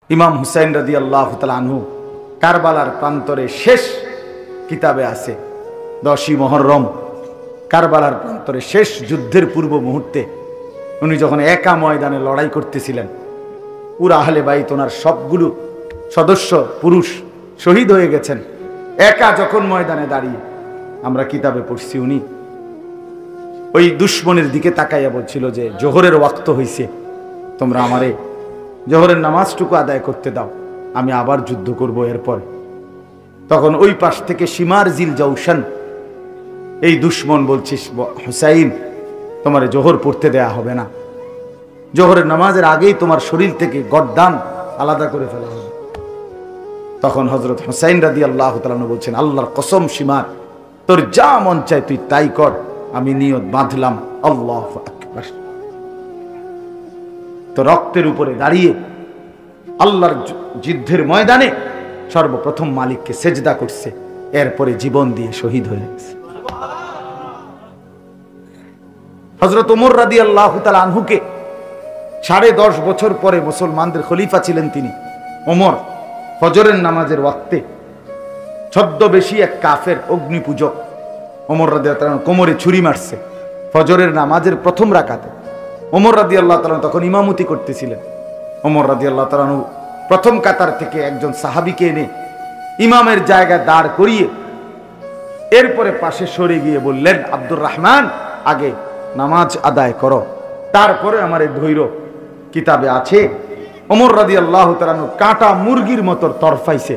ইমাম হুসাইন রাদিয়াল্লাহু তাআলা আনহু কারবালার প্রান্তরে শেষ কিতাবে আছে 10ই মুহররম কারবালার প্রান্তরে শেষ যুদ্ধের পূর্ব মুহূর্তে উনি যখন একা ময়দানে লড়াই করতেছিলেন, পুরা আহলে বাইত ওনার সবগুলো সদস্য পুরুষ শহীদ হয়ে গেছেন, একা যখন ময়দানে দাঁড়িয়ে আমরা কিতাবে পড়ছি উনি ওই দুশমনের দিকে তাকাইয়া বলছিল যে জোহরের ওয়াক্ত হইছে, তোমরা আমারে জোহরের নামাজটুকু আদায় করতে দাও, আমি আবার যুদ্ধ করব এরপর। তখন ওই পাশ থেকে শিমার জিল জাউশান এই দুশমন বলছিস হুসাইন তোমার জোহর পড়তে দেয়া হবে না, জোহরের নামাজের আগেই তোমার শরীর থেকে গর্দান আলাদা করে ফেলা হবে। তখন হযরত হুসাইন রাদিয়াল্লাহু তাআলা বলছেন, আল্লাহর কসম শিমার, তোর যা মন চায় তুই তাই কর, আমি নিয়ত বাঁধলাম, আল্লাহু আকবার। তো রক্তের উপরে দাঁড়িয়ে আল্লাহর যুদ্ধের ময়দানে সর্বপ্রথম মালিককে সেজদা করছে, এরপরে জীবন দিয়ে শহীদ হয়ে গেছে। হযরত ওমর রাদিয়াল্লাহু তাআলা আনহুকে 10.5 বছর পরে মুসলমানদের খলিফা ছিলেন তিনি ওমর, ফজরের নামাজের ওয়াক্তে ছদ্মবেশী এক কাফের অগ্নি পূজক ওমর রাদিয়াল্লাহু তাআলা কোমরে ছুরি মারছে ফজরের নামাজের প্রথম রাকাতে। ওমর রাদিয়াল্লাহু তাআলা তখন ইমামতি করতেছিলেন। ওমর রাদিয়াল্লাহু তাআলা প্রথম কাতার থেকে একজন সাহাবীকে এনে ইমামের জায়গায় দাঁড় করিয়ে এরপরে পাশে সরে গিয়ে বললেন, আব্দুর রহমান আগে নামাজ আদায় করো, তারপরে আমার এই ধৈর্য। কিতাবে আছে ওমর রাদিয়াল্লাহু তাআলা কাঁটা মুরগির মতো তরফাইছে,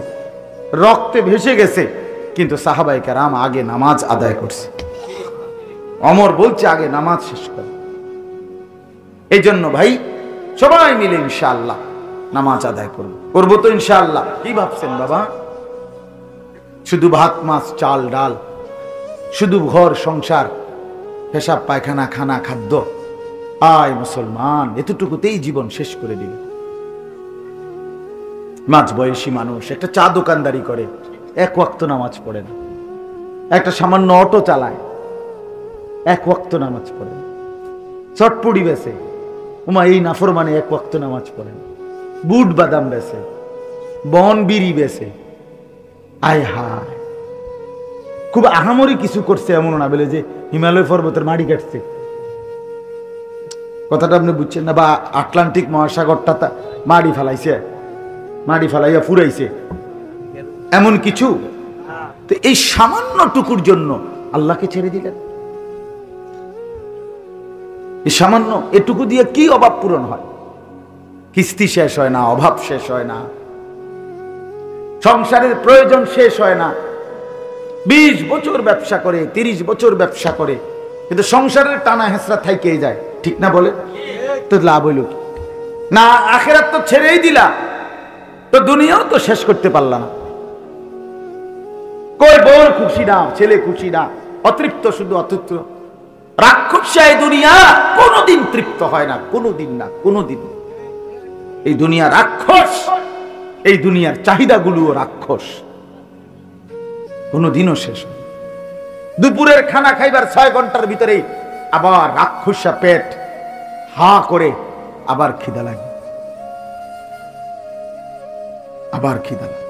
রক্তে ভেসে গেছে, কিন্তু সাহাবায়ে কেরাম আগে নামাজ আদায় করছে। ওমর বলছে আগে নামাজ শেষ কর। এই জন্য ভাই সবাই মিলে ইনশাআল্লাহ নামাজ আদায় করবো তো ইনশাআল্লাহ। কি ভাবছেন বাবা, শুধু ভাত মাছ চাল ডাল, শুধু ঘর সংসার পেশাব পায়খানা খানা খাদ্য, আয় মুসলমান এতটুকুতেই জীবন শেষ করে দিল। মাঝ বয়সী মানুষ একটা চা দোকানদারি করে, এক ওয়াক্ত নামাজ পড়ে না, একটা সামান্য অটো চালায়, এক ওয়াক্ত নামাজ পড়ে না, চটপুড়ি বেছে উমা এই নাফরমানে এক ওয়াক্ত নামাজ পড়ে না, বুট বাদাম বেছে, বন বিড়ি বেছে, আয় হায় খুব আহামরি কিছু করছে এমন না বলে যে হিমালয় পর্বতের মাটি কাটছে, কথাটা আপনি বুঝছেন না, বা আটলান্টিক মহাসাগরটা মাটি ফেলাইছে, মাটি ফেলাইয়া ফুরাইছে, এমন কিছু। তো এই সামান্য টুকুর জন্য আল্লাহকে ছেড়ে দিলেন। এই সামান্য এটুকু দিয়ে কি অভাব পূরণ হয়? কিস্তি শেষ হয় না, অভাব শেষ হয় না, সংসারের প্রয়োজন শেষ হয় না। 20 বছর ব্যবসা করে, 30 বছর ব্যবসা করে, কিন্তু সংসারের টানা হেঁচড়া থাইকেই যায়, ঠিক না বলে? তো লাভ হইল কি? না আখিরাত তো ছেড়েই দিলা, তো দুনিয়াও তো শেষ করতে পারলা না। কই বউ খুশি না, ছেলে খুশি না, অতৃপ্ত, শুধু অতৃপ্ত। রাক্ষসায় দুনিয়া কোনোদিন তৃপ্ত হয় না, কোনোদিন না, কোনোদিন। এই দুনিয়া রাক্ষস, এই দুনিয়ার চাহিদাগুলোও রাক্ষস, কোনোদিনও শেষ হয়। দুপুরের খানা খাইবার 6 ঘন্টার ভিতরে আবার রাক্ষসা পেট হা করে আবার খিদা লাগে, আবার খিদা লাগে।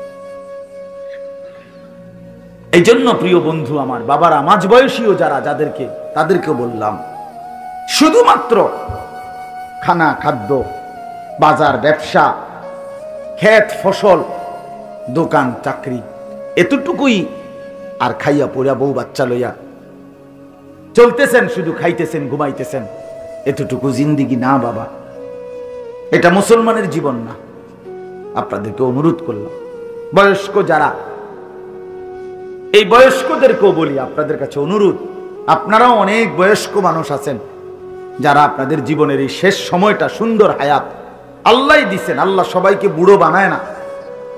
এই জন্য প্রিয় বন্ধু আমার, বাবারা, মাঝ বয়সীও যারা, যাদেরকে তাদেরকে বললাম, শুধুমাত্র খানা খাদ্য, বাজার ব্যবসা, ক্ষেত ফসল, দোকান চাকরি, এতটুকুই আর খাইয়া পড়িয়া বউ বাচ্চা লইয়া চলতেছেন, শুধু খাইতেছেন ঘুমাইতেছেন, এতটুকু জিন্দিগি না বাবা, এটা মুসলমানের জীবন না। আপনাদেরকে অনুরোধ করলাম, বয়স্ক যারা, এই বয়স্কদেরকেও বলি, আপনাদের কাছে অনুরোধ, আপনারাও অনেক বয়স্ক মানুষ আছেন যারা আপনাদের জীবনের এই শেষ সময়টা, সুন্দর হায়াত আল্লাহ দিচ্ছেন। আল্লাহ সবাইকে বুড়ো বানায় না।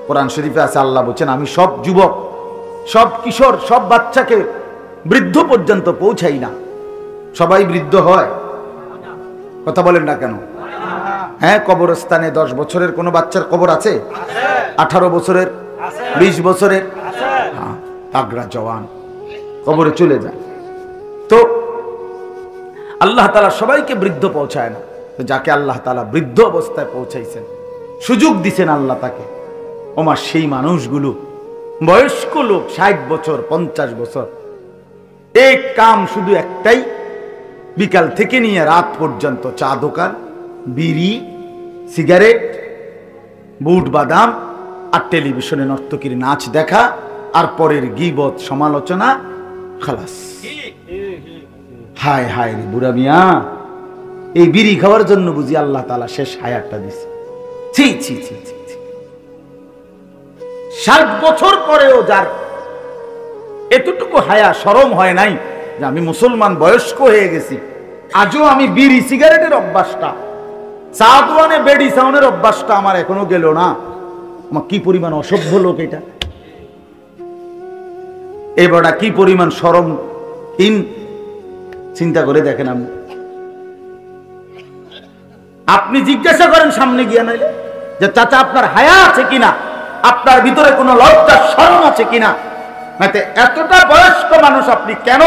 কোরআন শরীফে আছে, আল্লাহ বলছেন আমি সব যুবক, সব কিশোর, সব বাচ্চাকে বৃদ্ধ পর্যন্ত পৌঁছাই না। সবাই বৃদ্ধ হয়? কথা বলেন না কেন? হ্যাঁ, কবরস্থানে 10 বছরের কোনো বাচ্চার কবর আছে? 18 বছরের, 20 বছরের, হ্যাঁ, তাগড়া জওয়ান কবরে চলে যায়। তো আল্লাহ তাআলা সবাইকে বৃদ্ধ পৌঁছায় না। তো যাকে আল্লাহ তাআলা বৃদ্ধ অবস্থায় পৌঁছাইছেন, সুযোগ দিছেন আল্লাহ তাকে। ওমা সেই মানুষগুলো বয়স্ক লোক 60 বছর 50 বছর, এই কাম শুধু একটাই, বিকাল থেকে নিয়ে রাত পর্যন্ত চা দোকান, বিড়ি, সিগারেট, বুট বাদাম, আর টেলিভিশনে নর্তকীর নাচ দেখা, আর পরের গীবত সমালোচনা, খালাস। হায় হায় রে বুড়া মিয়া, এই বিড়ি খাওয়ার জন্য বুঝি আল্লাহ তাআলা শেষ হায়াতটা দিছে। ছি ছি ছি ছি, 60 বছর পরেও যার এতটুকু হায়া শরম হয় নাই যে আমি মুসলমান বয়স্ক হয়ে গেছি, আজও আমি বিড়ি সিগারেটের অভ্যাসটা, চা দোকানে বেডি সাউনের অভ্যাসটা আমার এখনো গেল না। আমার কি পরিমাণ অসভ্য লোক এটা, এবারটা কি পরিমাণ শরমহীন, চিন্তা করে দেখেন। আপনি জিজ্ঞাসা করেন সামনে গিয়া, নাইলে যে চাচা আপনার হায়া আছে কিনা, আপনার ভিতরে কোনো লজ্জা শরম আছে কিনা। এতটা বয়স্ক মানুষ আপনি কেন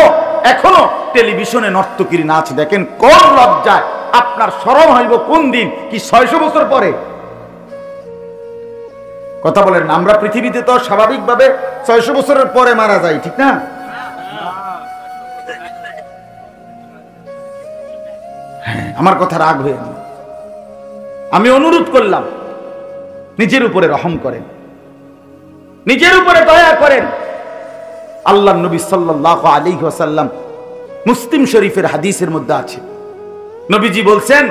এখনো টেলিভিশনে নর্তকীর নাচ দেখেন? কোন লজ্জায়? আপনার শরম হইব কোন দিন? কি 600 বছর পরে? কথা বলেন। আমরা পৃথিবীতে তো স্বাভাবিকভাবে 600 বছরের পরে মারা যাই, ঠিক না? হ্যাঁ, আমার কথা রাগ হয়ে না, আমি অনুরোধ করলাম, নিজের উপরে রহম করেন, নিজের উপরে দয়া করেন। আল্লাহর নবী সাল্লাল্লাহু আলাইহি ওয়াসাল্লাম, মুসলিম শরীফের হাদিসের মধ্যে আছে, নবীজি বলছেন,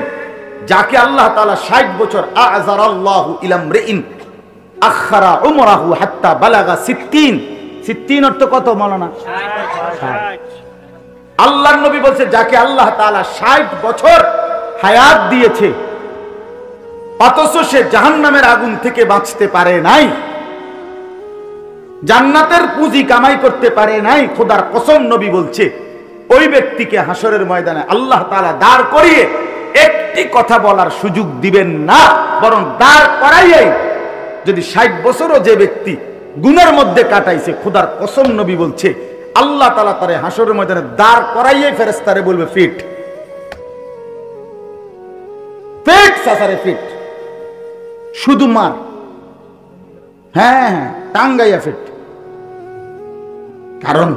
যাকে আল্লাহ তাআলা 60 বছর আযরাল্লাহু ইলা ইমরিইন আখারা উমরাহু হাত্তা বালাগা 60 অর্থ কত মাওলানা? 60। আল্লাহর নবী বলছে, যাকে আল্লাহ তাআলা 60 বছর হায়াত দিয়েছে, অথচ সে জাহান্নামের আগুন থেকে বাঁচতে পারে নাই, জান্নাতের পুঁজি কামাই করতে পারে নাই, খোদার কসম নবী বলছে, ওই ব্যক্তিকে হাসরের ময়দানে আল্লাহ তাআলা দাঁড় করিয়ে একটি কথা বলার সুযোগ দিবেন না, বরং দাঁড় করাইয়াই, যদি 60 বছরও যে ব্যক্তি গুনার মধ্যে কাটাইছে, খোদার কসম নবী বলছে, আল্লাহ তাআলা তারে হাসরের ময়দানে দাঁড় করাইয়াই ফেরেশতারে বলবে, ফিট ফিট সাসারে ফিট, শুধু মার, হ্যাঁ হ্যাঁ টাঙ্গাইয়া ফিট। কারণ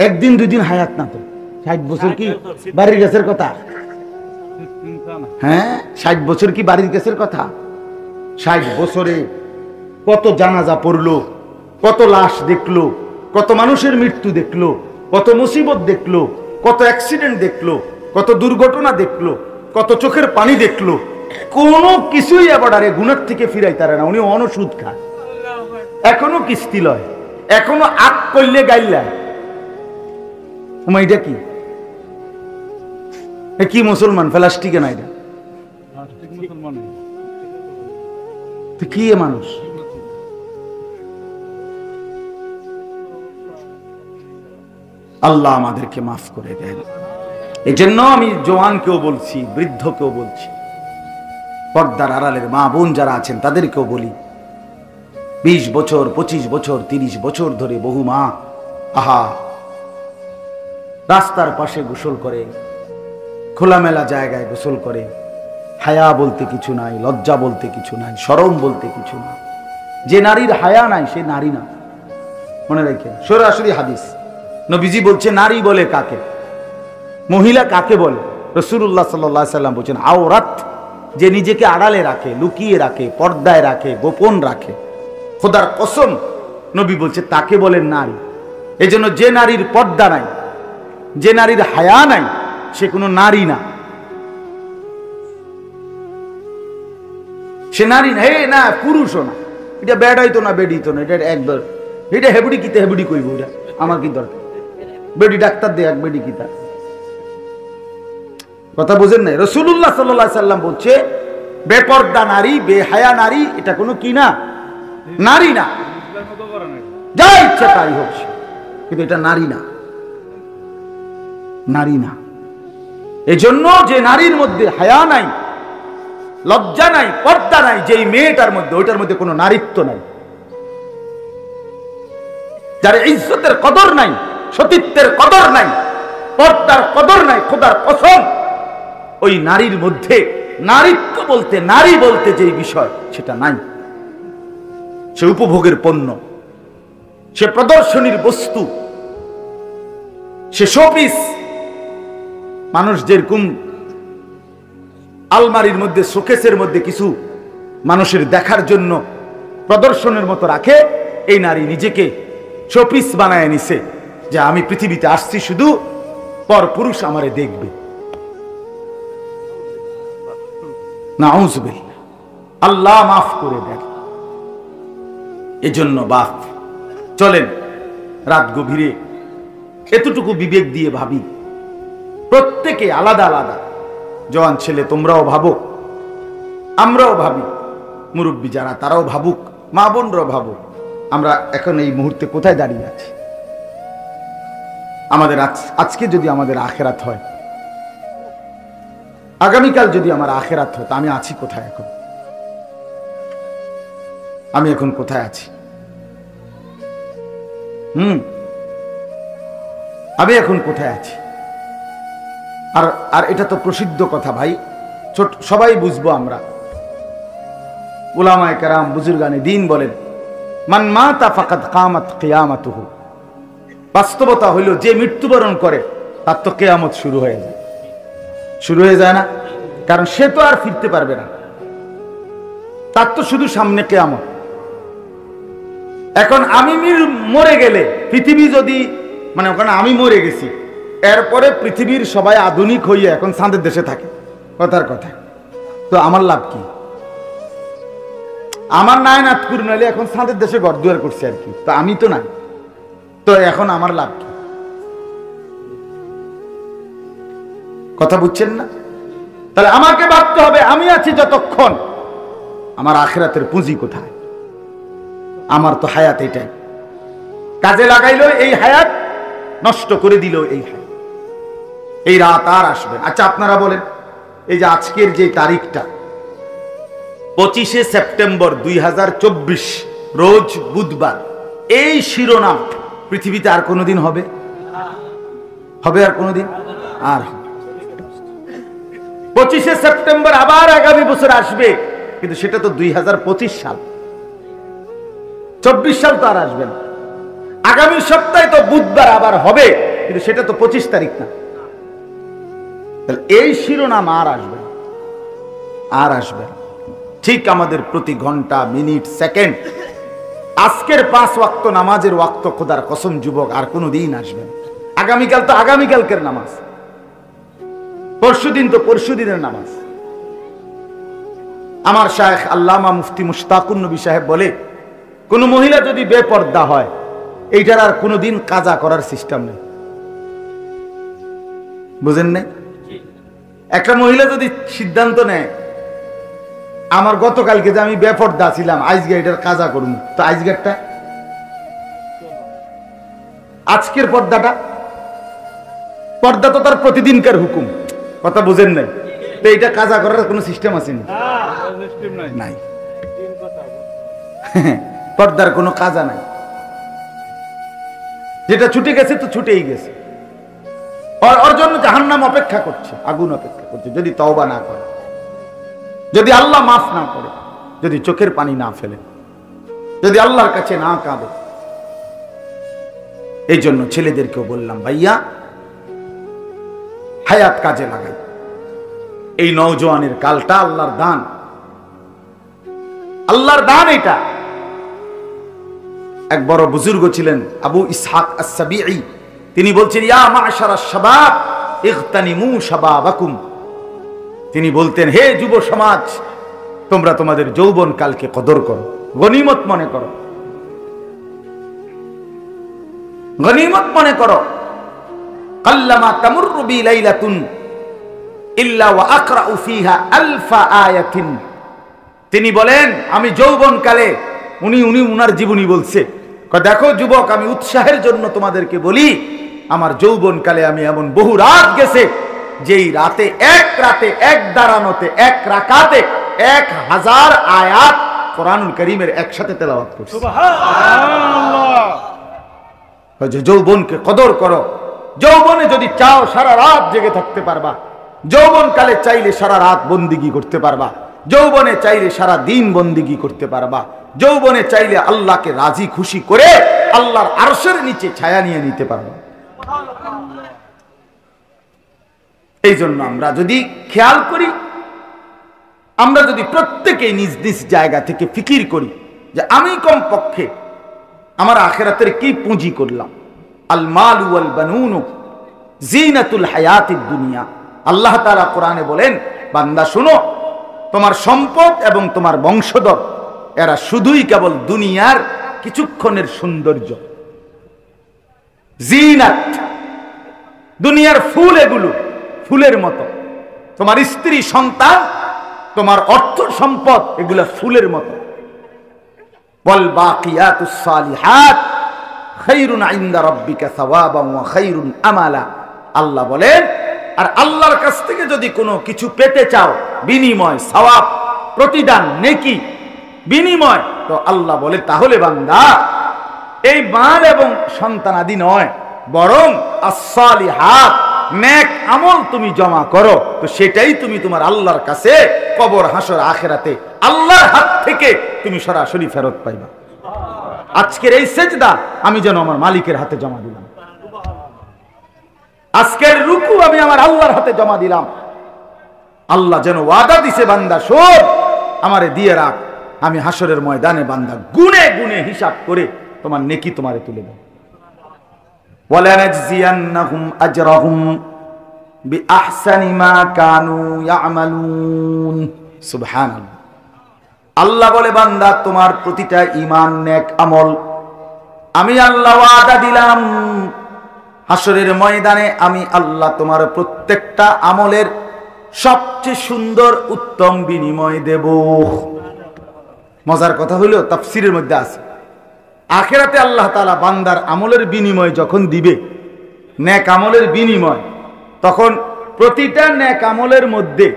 একদিন দুই দিন হায়াত না তো, 60 বছর কি বাড়ির গাছের কথা? হ্যাঁ, 60 বছর কি বাড়ির গাছের কথা? 60 বছরে কত জানাজা পড়লো, কত লাশ দেখলো, কত মানুষের মৃত্যু দেখলো, কত মুসিবত দেখলো, কত অ্যাক্সিডেন্ট দেখলো, কত দুর্ঘটনা দেখলো, কত চোখের পানি দেখলো, কোনো কিছুই আবার আরে গুনার থেকে ফিরাই তারে না। উনি অনসুদ খায়, এখনো কিস্তি লয়, এখনো আগ করলে গাইলা। এটা কি? কি মুসলমান? প্লাস্টিকে না, এটা কি মানুষ? আল্লাহ আমাদেরকে মাফ করে দেন। এই জন্য আমি জওয়ানকেও বলছি, বৃদ্ধকেও বলছি, পর্দার আড়ালের মা বোন যারা আছেন তাদেরকেও বলি, 20 বছর 25 বছর 30 বছর ধরে বহু মা আহা রাস্তার পাশে গোসল করে, খোলামেলা জায়গায় গোসল করে, হায়া বলতে কিছু নাই, লজ্জা বলতে কিছু নাই, শরম বলতে কিছু নাই। যে নারীর হায়া নাই সে নারী না, মনে রাখেন। সরাসরি হাদিস, নবীজি বলছে, নারী বলে কাকে, মহিলা কাকে বলে? রাসূলুল্লাহ সাল্লাল্লাহু আলাইহি সাল্লাম বলছেন, আওরাত, যে নিজেকে আড়ালে রাখে, লুকিয়ে রাখে, পর্দায় রাখে, গোপন রাখে। খোদার কসম নবী বলছে তাকে বলেন নারী। এজন্য যে নারীর পর্দা নাই, যে নারীর হায়া নাই, সে কোনো নারী না, সে নারী না। না পুরুষও না, এটা ব্যাড হইতো না, বেড হইতো না, এটা একবার এটা হেবুড়ি কিতে হেবুড়ি কইব, এটা আমার কি দরকার? বেডি ডাক্তার দে, এক বেডি কিতা কথা বুঝেন নাই? রাসূলুল্লাহ সাল্লাল্লাহু আলাইহি সাল্লাম বলছে, বেপর্দা নারী, বেহায়া নারী, এটা কোনো কি না, নারী না। যা ইচ্ছা তাই হোক, কিন্তু এটা নারী না, নারী না। এজন্য যে নারীর মধ্যে হায়া নাই, লজ্জা নাই, পর্দা নাই, যেই মেয়েটার মধ্যে, ওইটার মধ্যে কোনো নারীত্ব নাই, যার ইজ্জতের কদর নাই, সতীত্বের কদর নাই, পর্দার কদর নাই, খোদার কসম ওই নারীর মধ্যে নারীত্ব বলতে, নারী বলতে যে বিষয় সেটা নাই। সে উপভোগের পণ্য, সে প্রদর্শনীর বস্তু, সে শোপিস। মানুষ যেরকম আলমারির মধ্যে, শোকেসের মধ্যে কিছু মানুষের দেখার জন্য প্রদর্শনের মতো রাখে, এই নারী নিজেকে শোপিস বানায় নিছে যে আমি পৃথিবীতে আসছি শুধু পর পুরুষ আমারে দেখবে। নাউযুবিল্লাহ, আল্লাহ মাফ করে দেন। এজন্য বাপ চলেন রাত গভীরে এতটুকু বিবেক দিয়ে ভাবি, প্রত্যেকে আলাদা আলাদা। জওয়ান ছেলে তোমরাও ভাবো, আমরাও ভাবি, মুরব্বী যারা তারাও ভাবুক, মা বোনরাও ভাবুক, আমরা এখন এই মুহূর্তে কোথায় দাঁড়িয়ে আছি। আমাদের আজকে যদি আমাদের আখেরাত হয়, আগামীকাল যদি আমার আখেরাত হয়, তা আমি আছি কোথায়? এখন আমি এখন কোথায় আছি? আমি এখন কোথায় আছি? আর আর এটা তো প্রসিদ্ধ কথা ভাই, ছোট সবাই বুঝবো আমরা। উলামায়ে কেরাম, বুজুর্গানে দ্বীন বলেন, মান মাতা ফাকাদ কামাত কিয়ামাতুহু। বাস্তবতা হইল যে মৃত্যুবরণ করে তার তো কিয়ামত শুরু হয়ে যায়। শুরু হয়ে যায় না? কারণ সে তো আর ফিরতে পারবে না, তার তো শুধু সামনে কিয়ামত। এখন আমি মরে গেলে পৃথিবী যদি, মানে ওখানে আমি মরে গেছি, এরপরে পৃথিবীর সবাই আধুনিক হইয়া এখন চাঁদের দেশে থাকে, কথার কথা, তো আমার লাভ কি? আমার নায়নাথপুর নইলে এখন চাঁদের দেশে ঘর দুয়ার করছে আর কি, তো আমি তো নাই, তো এখন আমার লাভ কি? কথা বুঝছেন না? তাহলে আমাকে ভাবতে হবে আমি আছি যতক্ষণ, আমার আখিরাতের পুঁজি কোথায়? আমার তো হায়াত এটাই, কাজে লাগাইলো এই হায়াত, নষ্ট করে দিল এই হায়াত। এই রাত আর আসবে? আচ্ছা আপনারা বলেন, এই যে আজকের যে তারিখটা 25শে সেপ্টেম্বর 2024, রোজ বুধবার, এই শিরোনাম পৃথিবীতে আর কোনোদিন হবে? হবে আর কোনোদিন? আর 25শে সেপ্টেম্বর আবার আগামী বছর আসবে, কিন্তু সেটা তো 2025 সাল, 24 সাল তো আর আসবে না। আগামী সপ্তাহে তো বুধবার আবার হবে, কিন্তু সেটা তো 25 তারিখ না। এই শিরোনাম আর আসবে, আর আসবে। ঠিক আমাদের প্রতি ঘন্টা, মিনিট, সেকেন্ড, আজকের 5 ওয়াক্ত নামাজের ওয়াক্ত খোদার কসম যুবক আর কোনো দিন আসবে না। আগামীকাল তো আগামীকালকের নামাজ, পরশুদিন তো পরশুদিনের নামাজ। আমার শায়েখ আল্লামা মুফতি মুশতাকুন নবী সাহেব বলে, কোন মহিলা যদি বেপর্দা হয়, এইটার আর কোনোদিন কাজা করার সিস্টেম নেই। বুঝেন না? একটা মহিলা যদি সিদ্ধান্ত নেয়, আমার গতকালকে যে আমি বেপর্দা ছিলাম, আজকে এটার কাজা করুন, তো আজকেরটা, আজকের পর্দা তো তার প্রতিদিনকার হুকুম। কথা বুঝেন নাই? তো এটা কাজা করার কোনো সিস্টেম আছে নাই? পর্দার কোনো কাজা নাই, যেটা ছুটে গেছে তো ছুটেই গেছে। ওর জন্য জাহান্নাম অপেক্ষা করছে, আগুন অপেক্ষা করছে, যদি তওবা না করে, যদি আল্লাহ মাফ না করে, যদি চোখের পানি না ফেলে, যদি আল্লাহর কাছে না কাঁদে। এই জন্য ছেলেদেরকেও বললাম, ভাইয়া হায়াত কাজে লাগাই। এই নওজোয়ানের কালটা আল্লাহর দান, আল্লাহর দান এটা। এক বড় বুজুর্গ ছিলেন আবু ইসহাক আস-সাবিঈ, তিনি বলছেন, ইয়া মা'শারাশ শাবাব ইগতানিমু শাবাবাকুম। তিনি বলতেন, হে যুব সমাজ, তোমরা তোমাদের যৌবন কালকে কদর করো, গনিমত মনে করো, গনিমত মনে করো। কাল্লামা তামুররু বি লাইলাতুন ইল্লা ওয়া আকরাউ ফিহা আলফা আয়াতিন। তিনি বলেন, আমি যৌবন কালে, উনি উনার জীবনী বলছে, দেখো যুবক, আমি উৎসাহের জন্য তোমাদেরকে বলি, আমার যৌবন কালে আমি এমন বহু রাত গেছে, যেই রাতে এক দাঁড়ানোতে, এক রাকাতে 1000 আয়াত কোরআনুল কারীমের একসাথে তেলাওয়াত করছি। সুবহানাল্লাহ। যৌবনকে কদর করো। যৌবনে যদি চাও সারা রাত জেগে থাকতে পারবা, যৌবনকালে চাইলে সারা রাত বন্দিগি করতে পারবা, যৌবনে চাইলে সারা দিন বন্দিগি করতে পারবা, যৌবনে চাইলে আল্লাহকে রাজি খুশি করে আল্লাহর আরশের নিচে ছায়া নিয়ে নিতে পারবা। এই জন্য আমরা যদি খেয়াল করি, আমরা যদি প্রত্যেকে নিজ নিজ জায়গা থেকে ফিকির করি যে আমি কমপক্ষে আমার আখিরাতের কি পুঁজি করলাম। আল মালু ওয়াল বানুন জিনাতুল হায়াতিদ দুনিয়া। আল্লাহ তাআলা কোরআনে বলেন, বান্দা শুনো, তোমার সম্পদ এবং তোমার বংশধর এরা শুধুই কেবল দুনিয়ার কিছুক্ষণের সৌন্দর্য, জিনাত, দুনিয়ার ফুল, এগুলো ফুলের মতো। তোমার স্ত্রী, সন্তান, তোমার অর্থ সম্পদ, এগুলা ফুলের মতো। বল বাকিয়াতুস সালিহাত খায়রুন ইনদা রাব্বিকা সাওয়াবান ওয়া খায়রুন আমালা। আল্লাহ বলেন, আর আল্লাহর কাছ থেকে যদি কোনো কিছু পেতে চাও, বিনিময়, সওয়াব, প্রতিদান, নেকি, বিনিময়, তো আল্লাহ বলে তাহলে বান্দা এই মাল এবং সন্তানাদি নয়, বরং as-সালিহাত, নেক আমল তুমি জমা করো, তো সেটাই তুমি তোমার আল্লাহর কাছে কবর, হাসর, আখিরাতে আল্লাহর হাত থেকে তুমি সরাসরি ফেরত পাইবা। আজকের এই সেজদা আমি যেন আমার মালিকের হাতে জমা দিলাম, আজকের রুকু আমি আমার আল্লাহর হাতে জমা দিলাম। আল্লাহ যেন ওয়াদা দিছে, বান্দা শোন, আমারে দিয়ে রাখ, আমি হাসরের ময়দানে বান্দা গুনে গুনে হিসাব করে তোমার নেকি তোমারে তুলে দেব। ওয়ালানাজজিয়ান্নাহুম আজরাহুম বিআহসানি মা কানু ইয়ামালুন। সুবহানাল্লাহ। আল্লাহ বলে, বান্দা তোমার প্রতিটা ঈমান, নেক আমল আমি আল্লাহ ওয়াদা দিলাম, হাসরের ময়দানে আমি আল্লাহ তোমার প্রত্যেকটা আমলের সবচেয়ে সুন্দর উত্তম বিনিময় দেব। মজার কথা হলো, তাফসীরের মধ্যে আছে, আখিরাতে আল্লাহ তাআলা বান্দার আমলের বিনিময় যখন দিবে, নেক আমলের বিনিময়, তখন প্রতিটা নেক আমলের মধ্যে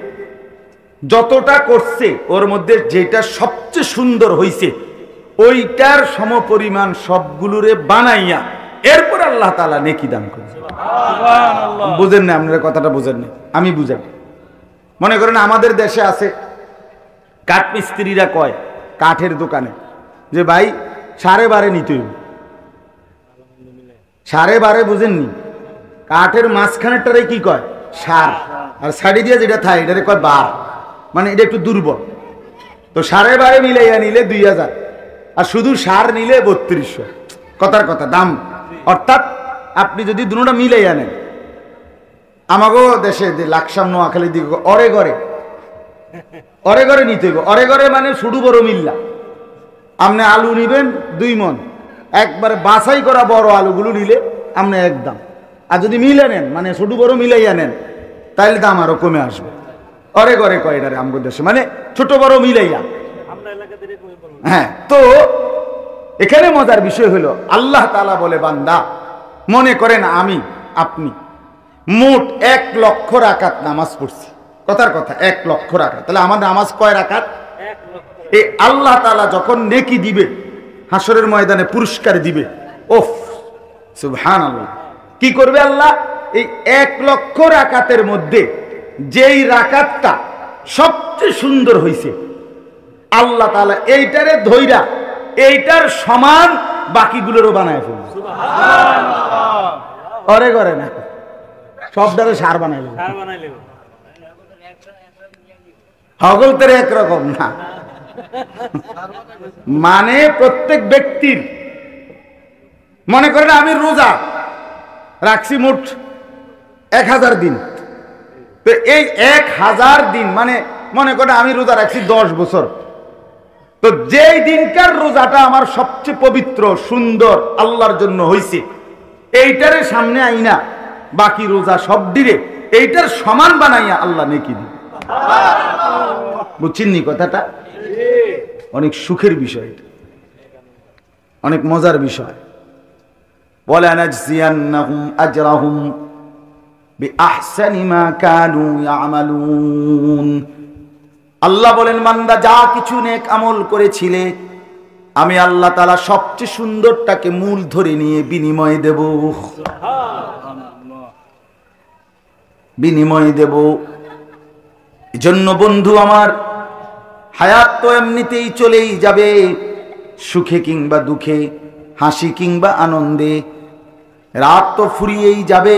যতটা করছে ওর মধ্যে যেটা সবচেয়ে সুন্দর হইছে ওইটার সমপরিমাণ সবগুলোরে বানাইয়া এরপর আল্লাহ তাআলা নেকি দান করে। সুবহানাল্লাহ। বুঝেন না আপনারা কথাটা? বুঝেন না? আমি বুঝাই। মনে করেন আমাদের দেশে আছে কাঠ মিস্ত্রিরা কয় কাঠের দোকানে যে ভাই 12.5 নিতে হইব। 12.5 বুঝেননি? কাঠের মাঝখানেরটারে কি কয়? সার। আর সাইডে দিয়ে যেটা থাকে এটারে কয় বার, মানে এটা একটু দুর্বল। তো 12.5 মিলাইয়া নিলে 2000, আর শুধু সার নিলে 3200। কথার কথা দাম। অর্থাৎ আপনি যদি দুটোটা মিলাইয়া নেন, আমাগো দেশে যে লাকসাম, নোয়াখালী দিকে অরে ঘরে নিতে হইব। অরে ঘরে মানে শুধু বড় মিল্লা। আপনি আলু নিবেন 2 মণ, একবারে বাছাই করা বড় আলুগুলো নিলে আপনি একদম। আর যদি মিলে নেন, মানে ছোট বড় মিলাইয়া নেন, তাহলে দাম আরো কমে আসবে। অরে ঘরে কয় এটারে আমগো দেশে, মানে ছোট বড় মিলাইয়া। হ্যাঁ, তো এখানে মজার বিষয় হলো আল্লাহ তাআলা বলে, বান্দা মনে করেন আমি আপনি মোট 1 লক্ষ রাকাত নামাজ পড়ছি। কথার কথা 1 লক্ষ রাকাত, তাহলে আমার নামাজ কয় রাকাত? 1 লক্ষ। এই আল্লাহ তাআলা যখন নেকি দিবে, হাসরের ময়দানে পুরস্কার দিবে, ওফ সুবহানাল্লাহ, কি করবে আল্লাহ? এই 1 লক্ষ রাকাতের মধ্যে যেই রাকাতটা সবচেয়ে সুন্দর হইছে, আল্লাহ তাআলা এইটারে ধইরা এইটার সমান বাকিগুলোরও বানায় ফেলবে। সুবহানাল্লাহ। অরে ঘরে না, সবটারে সার বানাইল। হগল তো একরকম না, মানে প্রত্যেক ব্যক্তির, মনে করেন আমি রোজা রাখছি মোট 1000 দিন, তো এই 1000 দিন মানে মনে করেন আমি রোজা রাখছি 10 বছর, তো যেই দিনকার রোজাটা আমার সবচেয়ে পবিত্র, সুন্দর, আল্লাহর জন্য হইছে, এইটারে সামনে আইনা বাকি রোজা সব দিলে এইটার সমান বানাইয়া আল্লাহ নেকি দিবে। বুঝছেননি কথাটা? অনেক সুখের বিষয়, অনেক মজার বিষয়। ওয়ালানাজজিয়ান্নাহুম আজরাহুম বিআহসানি মা কানু ইয়ামালুন। আল্লাহ বলেন, বান্দা যা কিছু নেক আমল করেছিলে আমি আল্লাহ তাআলা সবচেয়ে সুন্দরটাকে মূল ধরে নিয়ে বিনিময় দেব। বিনিময় দেব। এজন্য বন্ধু আমার, হায়াত তো এমনিতেই চলেই যাবে, সুখে কিংবা দুঃখে, হাসি কিংবা আনন্দে। রাত তো ফুরিয়েই যাবে,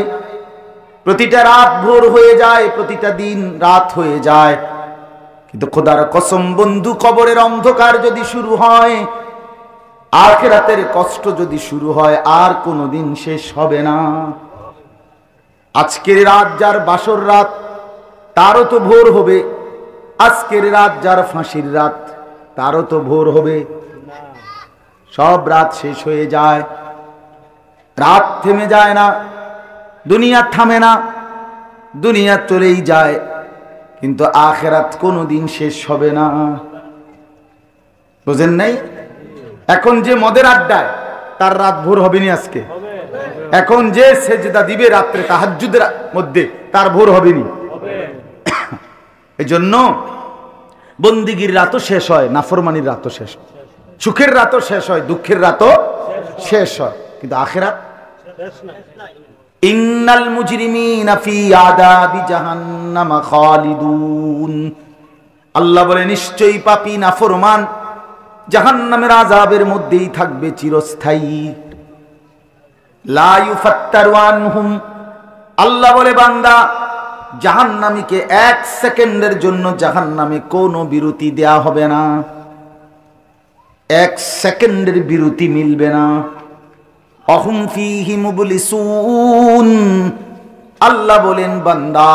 প্রতিটা রাত ভোর হয়ে যায়, প্রতিটা দিন রাত হয়ে যায়। কিন্তু খোদার কসম বন্ধু, কবরের অন্ধকার যদি শুরু হয়, আখিরাতের কষ্ট যদি শুরু হয়, আর কোনোদিন শেষ হবে না। আজকের রাত যার বাসর রাত, তারও তো ভোর হবে। আজকের রাত যার ফাঁসির রাত, তারও তো ভোর হবে। সব রাত শেষ হয়ে যায়, রাত থেমে যায় না, দুনিয়া থামে না, দুনিয়া চলেই যায়, কিন্তু আখিরাত কোনোদিন শেষ হবে না। বুঝেন নাই? এখন যে মদের আড্ডায়, তার রাত ভোর হবে নি আজকে। এখন যে সেজদা দিবে রাত্রে তাহাজ্জুদের মধ্যে, তার ভোর হবে নি। এই জন্য বন্দিগির রাতও শেষ হয়, নাফরমানির রাতও শেষ হয়, সুখের রাতও শেষ হয়, দুঃখের রাতও শেষ হয়, কিন্তু আখিরাত ইন্নাল মুজরিমিনা ফি আযাবি জাহান্নাম খালিদুন। আল্লাহ বলে, নিশ্চয়ই পাপী নাফরমান জাহান্নামের আযাবের মধ্যেই থাকবে চিরস্থায়ী। লা ইউফাত্তারু আনহুম, আল্লাহ বলে বান্দা জাহান্নামীকে এক সেকেন্ডের জন্য জাহান্নামে কোনো বিরতি দেয়া হবে না, এক সেকেন্ডের বিরতি মিলবে না। অহুম ফীহি মুবলিসুন, আল্লাহ বলেন বান্দা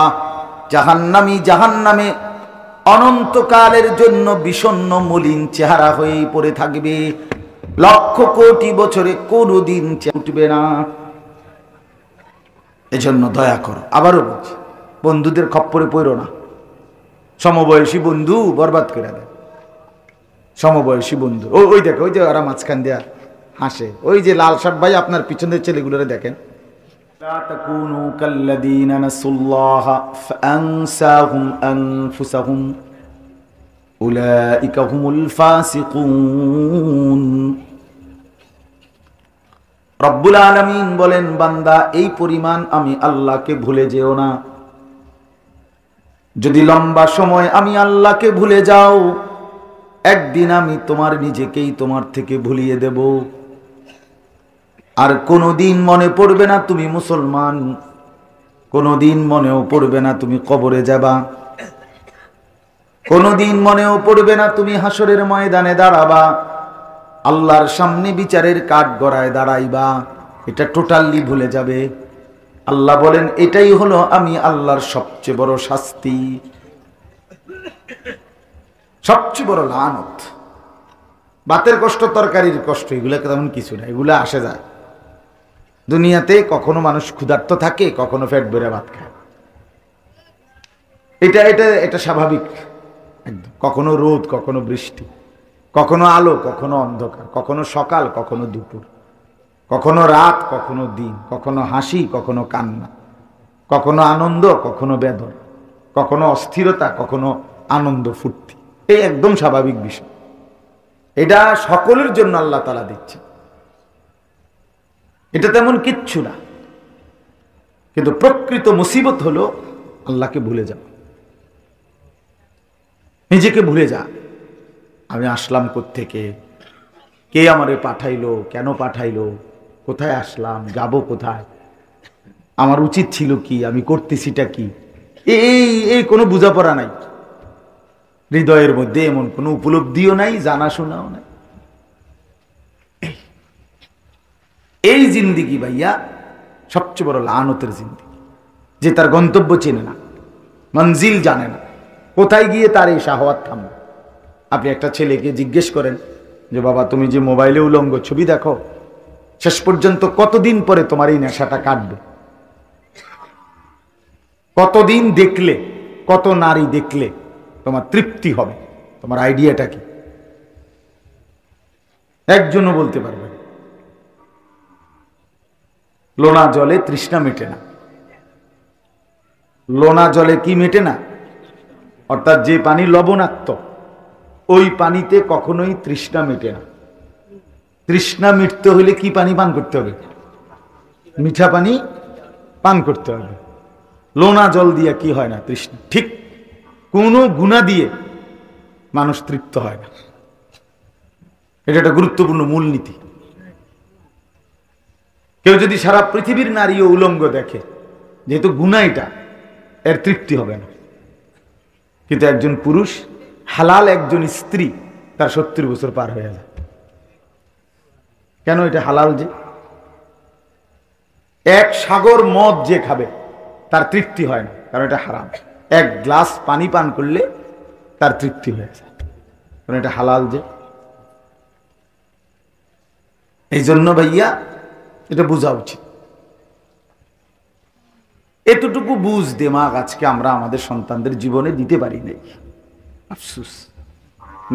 জাহান্নামী জাহান্নামে অনন্তকালের জন্য বিষণ্ণ মলিন চেহারা হয়েই পড়ে থাকবে, লক্ষ কোটি বছরে কোনোদিন উঠবে না। এজন্য দয়া করো, আবারও বলছি, বন্ধুদের খপ্পরে পড়ো না। সমবয়সী বন্ধু বরবাদ করে দেয়। সমবয়সী বন্ধু, ওই দেখো, ওই যে ওরা মাঝখান দেয়া হাসে, ওই যে লাল শার্ট ভাই, আপনার পিছনের ছেলেগুলোরে দেখেন। লা তাকুনু কাল্লাযীনা নাসুল্লাহা ফাআনসাহুম আনফুসাহুম উলাইকা হুমুল ফাসিকুন। রব্বুল আলামিন বলেন, বান্দা এই পরিমাণ আমি আল্লাহকে ভুলে যেও না। যদি লম্বা সময় আমি আল্লাহকে ভুলে যাও, একদিন আমি তোমার নিজেকেই তোমার থেকে ভুলিয়ে দেব। আর কোনোদিন মনে পড়বে না তুমি মুসলমান, কোনোদিন মনেও পড়বে না তুমি কবরে যাবা, কোনোদিন মনেও পড়বে না তুমি হাসরের ময়দানে দাঁড়াবা, আল্লাহর সামনে বিচারের কাঠগড়ায় দাঁড়াইবা। এটা টোটালি ভুলে যাবে। আল্লাহ বলেন, এটাই হলো আমি আল্লাহর সবচেয়ে বড় শাস্তি, সবচেয়ে বড় লানত। ভাতের কষ্ট, তরকারির কষ্ট, এগুলো তেমন কিছু না, এগুলো আসে যায়। দুনিয়াতে কখনো মানুষ ক্ষুধার্ত থাকে, কখনো পেট ভরে ভাত খায়, এটা এটা এটা স্বাভাবিক একদম। কখনো রোদ, কখনো বৃষ্টি, কখনো আলো, কখনো অন্ধকার, কখনো সকাল, কখনো দুপুর, কখনো রাত, কখনো দিন, কখনো হাসি, কখনো কান্না, কখনো আনন্দ, কখনো বেদনা, কখনো অস্থিরতা, কখনো আনন্দ ফুর্তি। এই একদম স্বাভাবিক বিষয়। এটা সকলের জন্য আল্লাহ তাআলা দিচ্ছে, এটা তেমন কিচ্ছু না। কিন্তু প্রকৃত মুসিবত হলো আল্লাহকে ভুলে যাওয়া, নিজেকে ভুলে যা। আমি আসলাম কোত্থেকে, কে আমারে পাঠাইলো, কেন পাঠাইলো, কোথায় আসলাম, যাব কোথায়, আমার উচিত ছিল কি, আমি করতেছিটা কি, এই কোনো বোঝাপড়া নাই হৃদয়ের মধ্যে, এমন কোনো উপলব্ধিও নাই, জানাশোনাও নাই। এই জিন্দিগি ভাইয়া সবচেয়ে বড় লানতের জিন্দিগি, যে তার গন্তব্য চেনে না, মঞ্জিল জানে না, কোথায় গিয়ে তার এই শাহওয়াত থামবে। আপনি একটা ছেলেকে জিজ্ঞেস করেন যে বাবা তুমি যে মোবাইলে উলঙ্গ ছবি দেখো, শেষ পর্যন্ত কতদিন পরে তোমার এই নেশাটা কাটবে? কতদিন দেখলে, কত নারী দেখলে তোমার তৃপ্তি হবে? তোমার আইডিয়াটা কি? একজনও বলতে পারবে না। লোনা জলে তৃষ্ণা মেটে না। লোনা জলে কি মেটে না? অর্থাৎ যে পানি লবণাক্ত, ওই পানিতে কখনোই তৃষ্ণা মেটে না। তৃষ্ণা মিটতে হলে কি পানি পান করতে হবে? মিঠা পানি পান করতে হবে। লোনা জল দিয়ে কি হয় না তৃষ্ণা। ঠিক কোনো গুনাহ দিয়ে মানুষ তৃপ্ত হয় না। এটা একটা গুরুত্বপূর্ণ মূলনীতি। কেউ যদি সারা পৃথিবীর নারী ও উলঙ্গ দেখে, যেহেতু গুনাহ এটা, এর তৃপ্তি হবে না। কিন্তু একজন পুরুষ, হালাল একজন স্ত্রী, তার 70 বছর পার হয়ে যায়। কেন? এটা হালাল। যে এক সাগর মদ যে খাবে তার তৃপ্তি হয় না, কারণ এটা হারাম। এক গ্লাস পানি পান করলে তার তৃপ্তি হয়ে যায়, কারণ এটা হালাল। যে এই জন্য ভাইয়া এটা বোঝা উচিত। এতটুকু বুঝ দেমাগ আজকে আমরা আমাদের সন্তানদের জীবনে দিতে পারি নাই। আফসোস,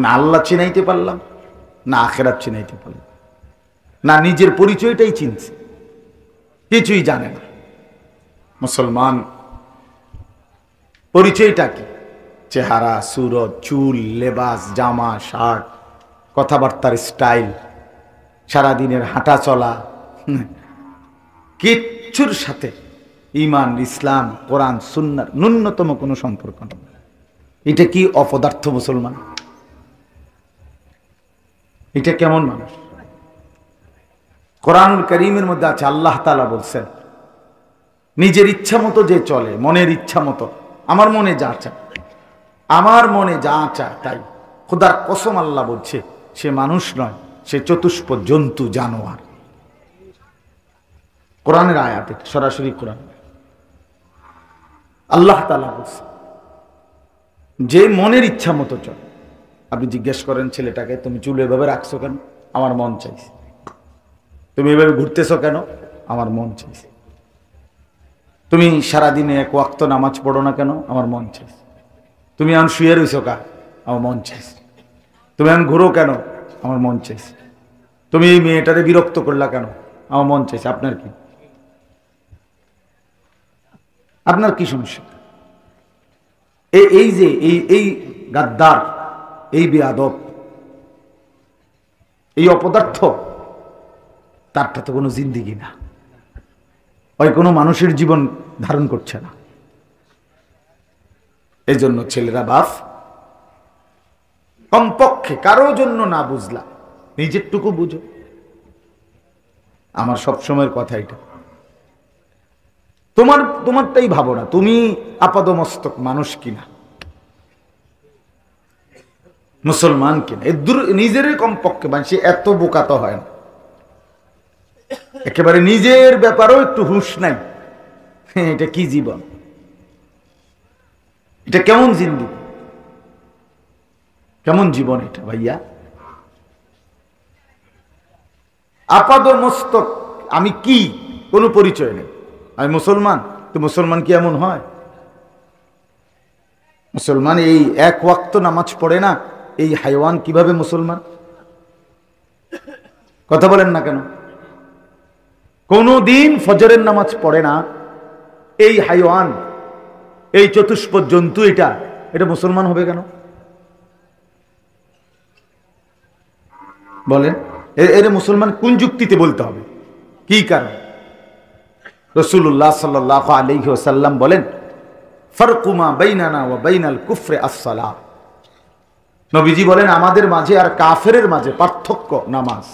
না আল্লাহ চিনাইতে পারলাম, না আখিরাত চিনাইতে পারলাম, না নিজের পরিচয়টাই চিনছে, কিছুই জানে না। মুসলমান পরিচয়টা কি? চেহারা, সুরত, চুল, লেবাস, জামা, শার্ট, কথাবার্তার স্টাইল, সারাদিনের হাঁটা চলা, কিচ্ছুর সাথে ঈমান, ইসলাম, কোরআন, সুন্নাহর ন্যূনতম কোনো সম্পর্ক নেই। এটা কি অপদার্থ মুসলমান? এটা কেমন মানুষ? কোরআনুল কারীমের মধ্যে আছে, আল্লাহ তাআলা বলছেন, নিজের ইচ্ছা মতো যে চলে, মনের ইচ্ছা মতো, আমার মনে যা চায়, আমার মনে যা চায় তাই, খোদার কসম আল্লাহ বলছে, সে মানুষ নয়, সে চতুষ্প জন্তু, জানোয়ার। কোরআনের আয়াত, সরাসরি কোরআন। আল্লাহ তাআলা বলছে যে মনের ইচ্ছা মতো চলে। আপনি জিজ্ঞেস করেন ছেলেটাকে, তুমি চুল এভাবে রাখছো কেন? আমার মন চাইছে। তুমি এভাবে ঘুরতেছো কেন? আমার মন চাইছে। তুমি সারাদিনে এক ওয়াক্ত নামাজ পড়ো না কেন? আমার মন চাইছে। তুমি এখন শুয়ে রইছো কা? আমার মন চাইছে। তুমি এখন ঘুরো কেন? আমার মন চাইছে। তুমি এই মেয়েটারে বিরক্ত করলা কেন? আমার মন চাইছে। আপনার কি? আপনার কি সমস্যা? এই যে এই গাদ্দার, এই বেয়াদব, এই অপদার্থ, তারটা তো কোনো জিন্দেগি না, ওই কোনো মানুষের জীবন ধারণ করছে না। এই জন্য ছেলেরা, বাপ, কমপক্ষে কারো জন্য না বুঝলা, নিজেরটুকু বুঝো। আমার সবসময়ের কথা এটা। তোমারটাই ভাবো না, তুমি আপাদমস্তক মানুষ কিনা, মুসলমান কিনা, নিজের কমপক্ষে। মানে সে এত বোকা তো হয় না, একেবারে নিজের ব্যাপারেও একটু হুঁশ নাই। এটা কি জীবন? এটা কেমন জিন্দেগি? কেমন জীবন এটা ভাইয়া? আপাদমস্তক আমি কি, কোনো পরিচয় নেই। আমি মুসলমান, তো মুসলমান কি এমন হয়? মুসলমান এই এক ওয়াক্ত নামাজ পড়ে না, এই হাইওয়ান কিভাবে মুসলমান? কথা বলেন না কেন? কোনদিন ফজরের নামাজ পড়ে না, এই হাইওয়ান, এই চতুষ্প জন্তু, এটা মুসলমান হবে কেন? বলেন, এর মুসলমান কোন যুক্তিতে বলতে হবে? কি কারণ? রাসূলুল্লাহ সাল্লাল্লাহু আলাইহি ওয়াসাল্লাম বলেন, ফারকু মা বাইনানা ওয়া বাইনাল কুফরি আস-সালাহ। নবীজি বলেন, আমাদের মাঝে আর কাফেরের মাঝে পার্থক্য নামাজ।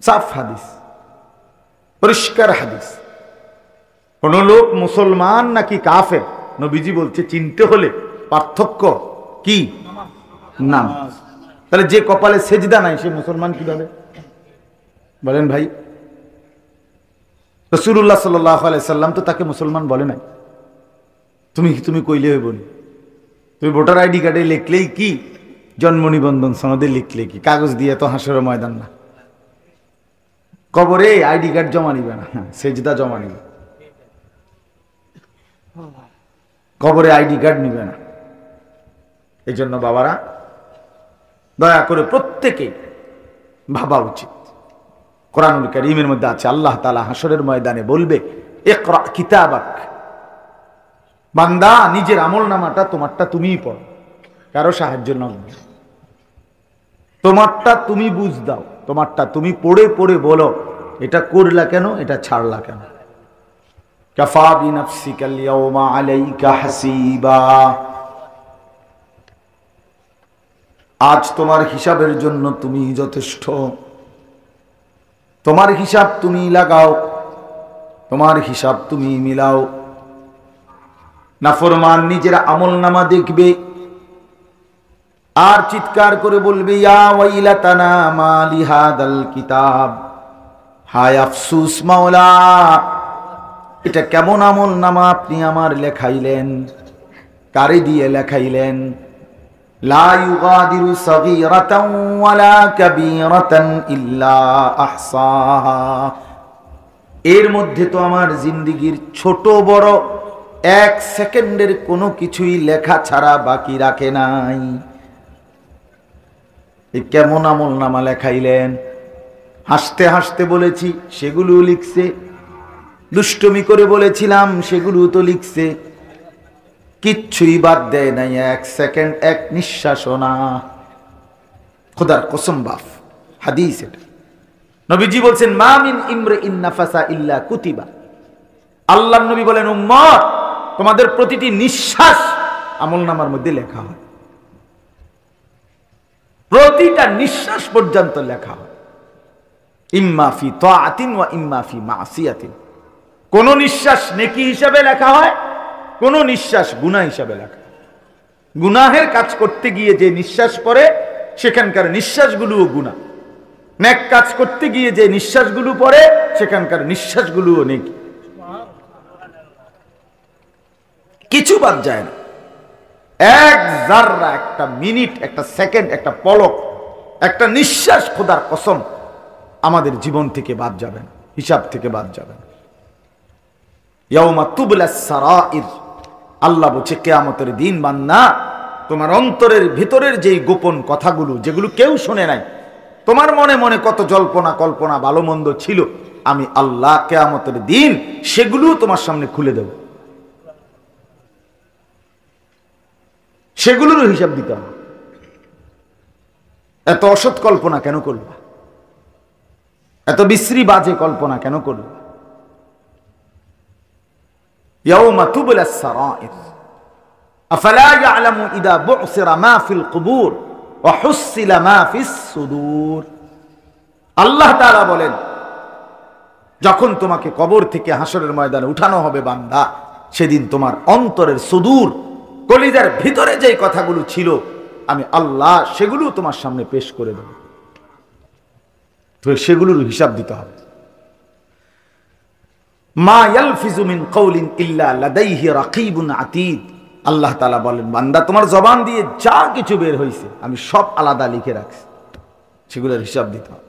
সাফ হাদিস, পরিষ্কার হাদিস। কোন লোক মুসলমান নাকি কাফের, নবীজি বলছে চিনতে হলে পার্থক্য কি? নামাজ। তাহলে যে কপালে সেজদা নাই সে মুসলমান কিভাবে? বলেন ভাই। রাসূলুল্লাহ সাল্লাল্লাহু আলাইহি সাল্লাম তো তাকে মুসলমান বলে নাই। তুমি কইলে হইব না। তুমি ভোটার আইডি কার্ডে লিখলেই কি, জন্ম নিবন্ধন সনদে লিখলে কি, কাগজ দিয়ে তো হাসরের ময়দান না। কবরে আইডি কার্ড জমা নিবে না, সেজদা জমা নিবে। কবরে আইডি কার্ড নিবে না। এই জন্য বাবারা, দয়া করে প্রত্যেকে ভাবা উচিত। কোরআনুল কারীমের মধ্যে আছে, আল্লাহ তাআলা হাসরের ময়দানে বলবে, ইকরা কিতাবাক, বান্দা নিজের আমলনামাটা তোমারটা তুমিই পড়ো, কারো সাহায্য নাও। তোমারটা তুমি বুঝ দাও, তোমারটা তুমি পড়ে পড়ে বলো, এটা করলা কেন, এটা ছাড়লা কেন। কাফা বিনাফসিকাল ইয়াওমা আলাইকা হাসিবা, আজ তোমার হিসাবের জন্য তুমি যথেষ্ট। তোমার হিসাব তুমি লাগাও, তোমার হিসাব তুমি মিলাও। নাফরমান নিজের আমলনামা দেখবে আর চিৎকার করে বলবে, ইয়া ওয়াইলাতানা মা লিহাদাল কিতাব, হায় আফসুস মাওলা, এটা কেমন আমলনামা আপনি আমার লেখাইলেন, কারে দিয়ে লেখাইলেন। লা ইউগাদিরু সাগীরাতান ওয়ালা কাবীরাতান ইল্লা আহসাহা, এর মধ্যে তো আমার জিন্দেগীর ছোট বড় এক সেকেন্ডের কোনো কিছুই লেখা ছাড়া বাকি রাখে নাই। এই কেমন আমলনামা লেখাইলেন। হাসতে হাসতে বলেছি, সেগুলো লিখছে। দুষ্টমি করে বলেছিলাম, সেগুলো তো লিখছে। কিচ্ছুই বাদ দেয় নাই, এক সেকেন্ড, এক নিঃশ্বাসও না। খোদার কসম বাপ, হাদিস এটা। নবীজি বলছেন, মা মিন ইমরিইন নাফাসা ইল্লা কুতিবা। আল্লাহর নবী বলেন, উম্মত, তোমাদের প্রতিটি নিঃশ্বাস আমলনামার মধ্যে লেখা হয়। প্রতিটা নিঃশ্বাস পর্যন্ত লেখা হয়। ইম্মা ফি তাআতিন ওয়া ইম্মা ফি মাসিয়াতিন। কোন নিঃশ্বাস নেকি হিসাবে লেখা হয়, কোন নিঃশ্বাস গুনাহ হিসাবে লেখা হয়। গুনাহের কাজ করতে গিয়ে যে নিঃশ্বাস পড়ে, সেখানকার নিঃশ্বাসগুলোও গুনাহ। নেক কাজ করতে গিয়ে যে নিঃশ্বাসগুলো পড়ে, সেখানকার নিঃশ্বাসগুলোও নেকি। কিছু বাদ যায় না। এক জাররা, একটা মিনিট, একটা সেকেন্ড, একটা পলক, একটা নিঃশ্বাস খোদার কসম আমাদের জীবন থেকে বাদ যাবে না, হিসাব থেকে বাদ যাবে না। ইয়াউমা তুবলাস সারাইর, আল্লাহ বলছে কিয়ামতের দিন বান্দা, তোমার অন্তরের ভিতরের যেই গোপন কথাগুলো, যেগুলো কেউ শুনে নাই, তোমার মনে মনে কত জল্পনা কল্পনা ভালো মন্দ ছিল, আমি আল্লাহ কিয়ামতের দিন সেগুলো তোমার সামনে খুলে দেব। সেগুলোর হিসাব দিতে হবে। এত অসৎ কল্পনা কেন করবা? এত বিশ্রী বাজে কল্পনা কেন করবা? ইয়াউমা তুবলাস সারাইর আফালা ইয়ালামু ইদা বুসিরা মা ফিল কুবুর ওয়া হুসিলা মা ফিস সুদূর। আল্লাহ তাআলা বলেন, যখন তোমাকে কবর থেকে হাসরের ময়দানে উঠানো হবে বান্দা, সেদিন তোমার অন্তরের সুদূর, কলিজার ভিতরে যে কথাগুলো ছিল, আমি আল্লাহ সেগুলো তোমার সামনে পেশ করে দেব। তো সেগুলোর হিসাব দিতে হবে। মা ইয়ালফিজু মিন কাউলিন ইল্লা লাদাইহি রাকিবুন আতীদ। আল্লাহ তাআলা বলেন, বান্দা তোমার জবান দিয়ে যা কিছু বের হয়েছে আমি সব আলাদা লিখে রাখছি, সেগুলোর হিসাব দিতে হবে।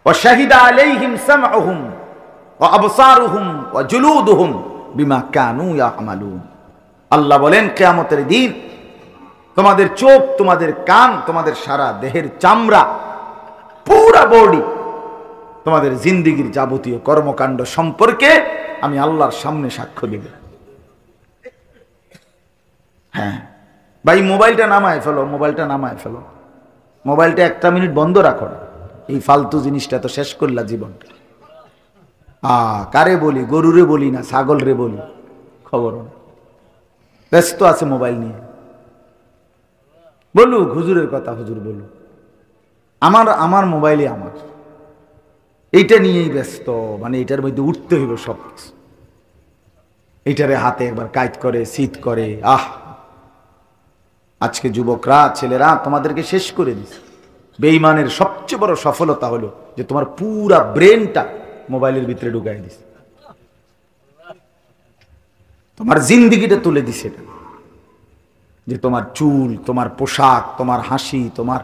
ওয়া শাহিদা আলাইহিম সামউহুম ওয়া আবসারুহুম ওয়া জুলুদুহুম বিমা কানু ইয়ামালুন। আল্লাহ বলেন, কিয়ামতের দিন তোমাদের চোখ, তোমাদের কান, তোমাদের সারা দেহের চামড়া, পুরা বডি, তোমাদের জিন্দেগীর যাবতীয় কর্মকাণ্ড সম্পর্কে আমি আল্লাহর সামনে সাক্ষ্য দেব। হ্যাঁ ভাই, মোবাইলটা নামায় ফেলো, মোবাইলটা নামায় ফেলো, মোবাইলটা একটা মিনিট বন্ধ রাখো না। এই ফালতু জিনিসটা তো শেষ করলা জীবনটা। কারে বলি? গরুরে বলি না, ছাগল রে বলি, খবর না। ব্যস্ত আছে মোবাইল নিয়ে। বলুক হুজুরের কথা, হুজুর বলুক। আমার মোবাইলে আমার, এইটা নিয়েই ব্যস্ত। মানে এটার মধ্যে উঠতে হইব সব কিছু। এইটারে হাতে একবার কাজ করে, শীত করে। আজকে যুবকরা, ছেলেরা তোমাদেরকে শেষ করে দিচ্ছে। বেঈমানের সবচেয়ে বড় সফলতা হলো যে তোমার পুরা ব্রেনটা মোবাইলের ভিতরে ঢুকাই দিছে, তোমার জিন্দেগিটা তুলে দিছে। এটা যে তোমার চুল, তোমার পোশাক, তোমার হাসি, তোমার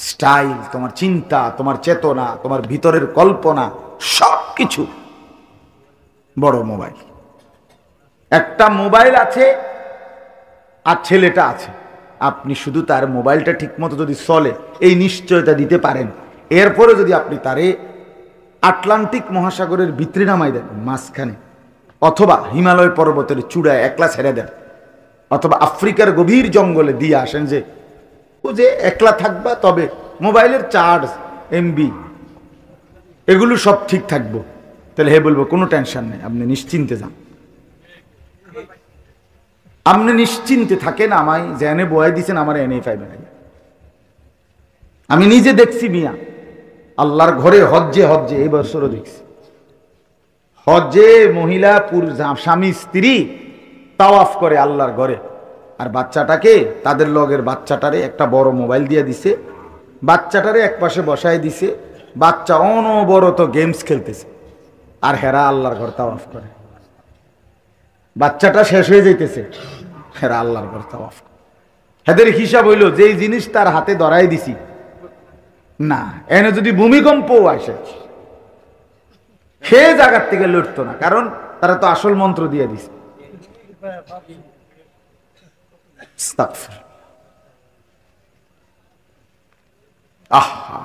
স্টাইল, তোমার চিন্তা, তোমার চেতনা, তোমার ভিতরের কল্পনা, সবকিছু বড় মোবাইল। একটা মোবাইল আছে আর ছেলেটা আছে, আপনি শুধু তার মোবাইলটা ঠিক মতো যদি চলে এই নিশ্চয়তা দিতে পারেন, এরপরে যদি আপনি তারে আটলান্টিক মহাসাগরের ভিতরে নামাই দেন মাঝখানে, অথবা হিমালয় পর্বতের চূড়ায় একলা ছেড়ে দেন, অথবা আফ্রিকার গভীর জঙ্গলে দিয়ে আসেন, যে ও যে একলা থাকবা, তবে মোবাইলের চার্জ, এমবি, এগুলো সব ঠিক থাকবো, তাহলে হে বলবো কোনো টেনশন নেই, আপনি নিশ্চিন্তে যান, আপনি নিশ্চিন্তে থাকেন, আমায় জেনে বয়াই দিচ্ছেন, আমার এনেই পাইবেন। আমি নিজে দেখছি মিয়া, আল্লাহর ঘরে হজ্জে হজ্জে এই বছরও দেখছি, হজ্জে মহিলা স্বামী স্ত্রী তাওয়াফ করে আল্লাহর ঘরে, আর বাচ্চাটাকে তাদের লগের বাচ্চাটারে একটা বড় মোবাইল দিয়ে দিছে, বাচ্চাটারে এক পাশে বসায় দিছে, বাচ্চা অনবরত গেমস খেলতেছে আর হেরা আল্লাহর ঘর তাওয়াফ করে। বাচ্চাটা শেষ হয়ে যাইতেছে, হেরা আল্লাহর ঘর তাওয়াফ করে। হেদের হিসাব হইল যেই জিনিস তার হাতে ধরাই দিছি না, এনে যদি ভূমিকম্পও আসে সে জায়গার থেকে লড়তো না, কারণ তারা তো আসল মন্ত্র দিয়ে দিছে। আহা,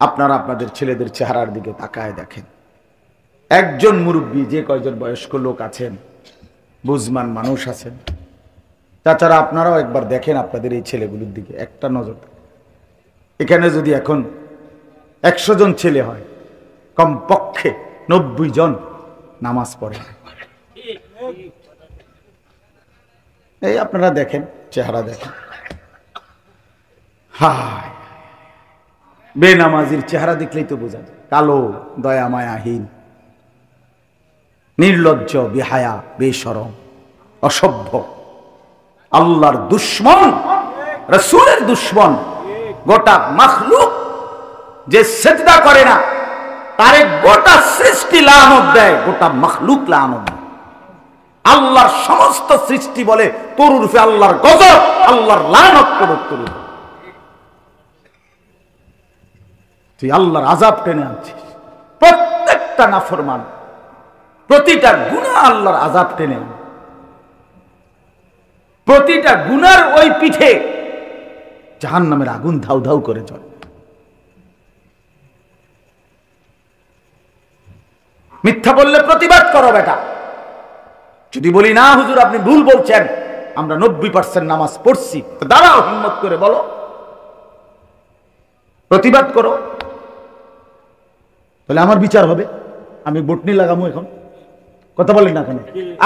আপনারা আপনাদের ছেলেদের চেহারার দিকে তাকায় দেখেন। একজন মুরব্বী, যে কয়জন বয়স্ক লোক আছেন, বুঝমান মানুষ আছেন, তাছাড়া আপনারাও একবার দেখেন আপনাদের এই ছেলেগুলোর দিকে একটা নজর। এখানে যদি এখন 100 জন ছেলে হয়, কমপক্ষে 90 জন নামাজ পড়ে। এই আপনারা দেখেন, চেহারা দেখেন। হায়, বেনামাজির চেহারা দেখলেই তো বোঝা যায়, কালো, দয়া মায়াহীন, নির্লজ্জ, বেহায়া, বেশরম, অসভ্য, আল্লাহর দুশ্মন, রাসূলের দুশ্মন। গোটা মাখলুক যে সিজদা করে না তারে গোটা সৃষ্টি লানত দেয়, গোটা মাখলুক লানত দেয়। আল্লাহর সমস্ত সৃষ্টি বলে তোর উরফে আল্লাহর গজব, আল্লাহর লানত করুক তোর উপর। তুই আল্লাহর আযাব টেনে আনছিস। প্রত্যেকটা নাফরমান, প্রতিটা গুনাহ আল্লাহর আযাব টেনে আনে। প্রতিটা গুনার ওই পিঠে জাহান্নামের আগুন ধাউ ধাউ করে চলে। মিথ্যা বললে প্রতিবাদ করো বেটা। যদি বলি না হুজুর আপনি ভুল বলছেন, আমরা 90% নামাজ পড়ছি, তো দাঁড়াও, হিম্মত করে বলো, প্রতিবাদ করো, তাহলে আমার বিচার হবে। আমি বটনি লাগামো এখন, কথা বলেন না কেন?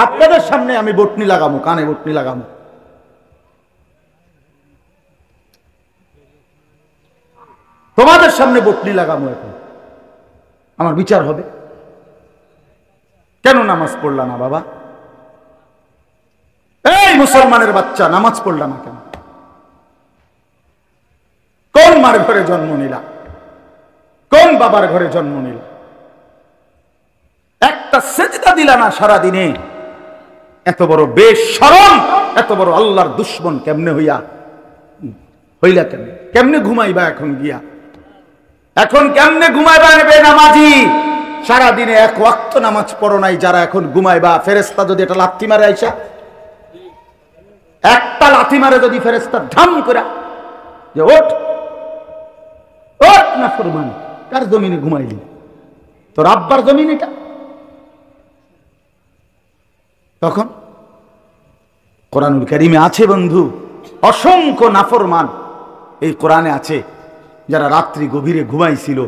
আপনাদের সামনে আমি বটনি লাগামো, কানে বটনি লাগামো। তোমাদের সামনে বটনি লাগামো এখন, আমার বিচার হবে। কেন নামাজ পড়লা না বাবা? এই মুসলমানের বাচ্চা, নামাজ পড়লা না কেন? কোন মার ঘরে জন্ম নিলা? কোন বাবার ঘরে জন্ম নিলা? একটা সেজদা দিলা না সারা দিনে। এত বড় বেশরম, এত বড় আল্লাহর দুশ্মন কেমনে হইলা কেমনে? কেমনে ঘুমাইবা এখন গিয়া? এখন কেমনে ঘুমাইবা বেনামাজি? সারা দিনে এক ওয়াক্ত নামাজ পড়ো নাই যারা, এখন ঘুমাইবা। ফেরেশতা যদি এটা লাথি মারে, আইসা একটা লাথি মারে যদি ফেরেশতা ধাম করে যে ওঠ ওঠ না ফরমান, কার জমিনে ঘুমাইলি? তোর আব্বার জমিন এটা। তখন কোরআনুল কারীমে আছে বন্ধু, অসংখ্য নাফরমান এই কোরআনে আছে যারা রাত্রি গভীরে ঘুমাইছিল।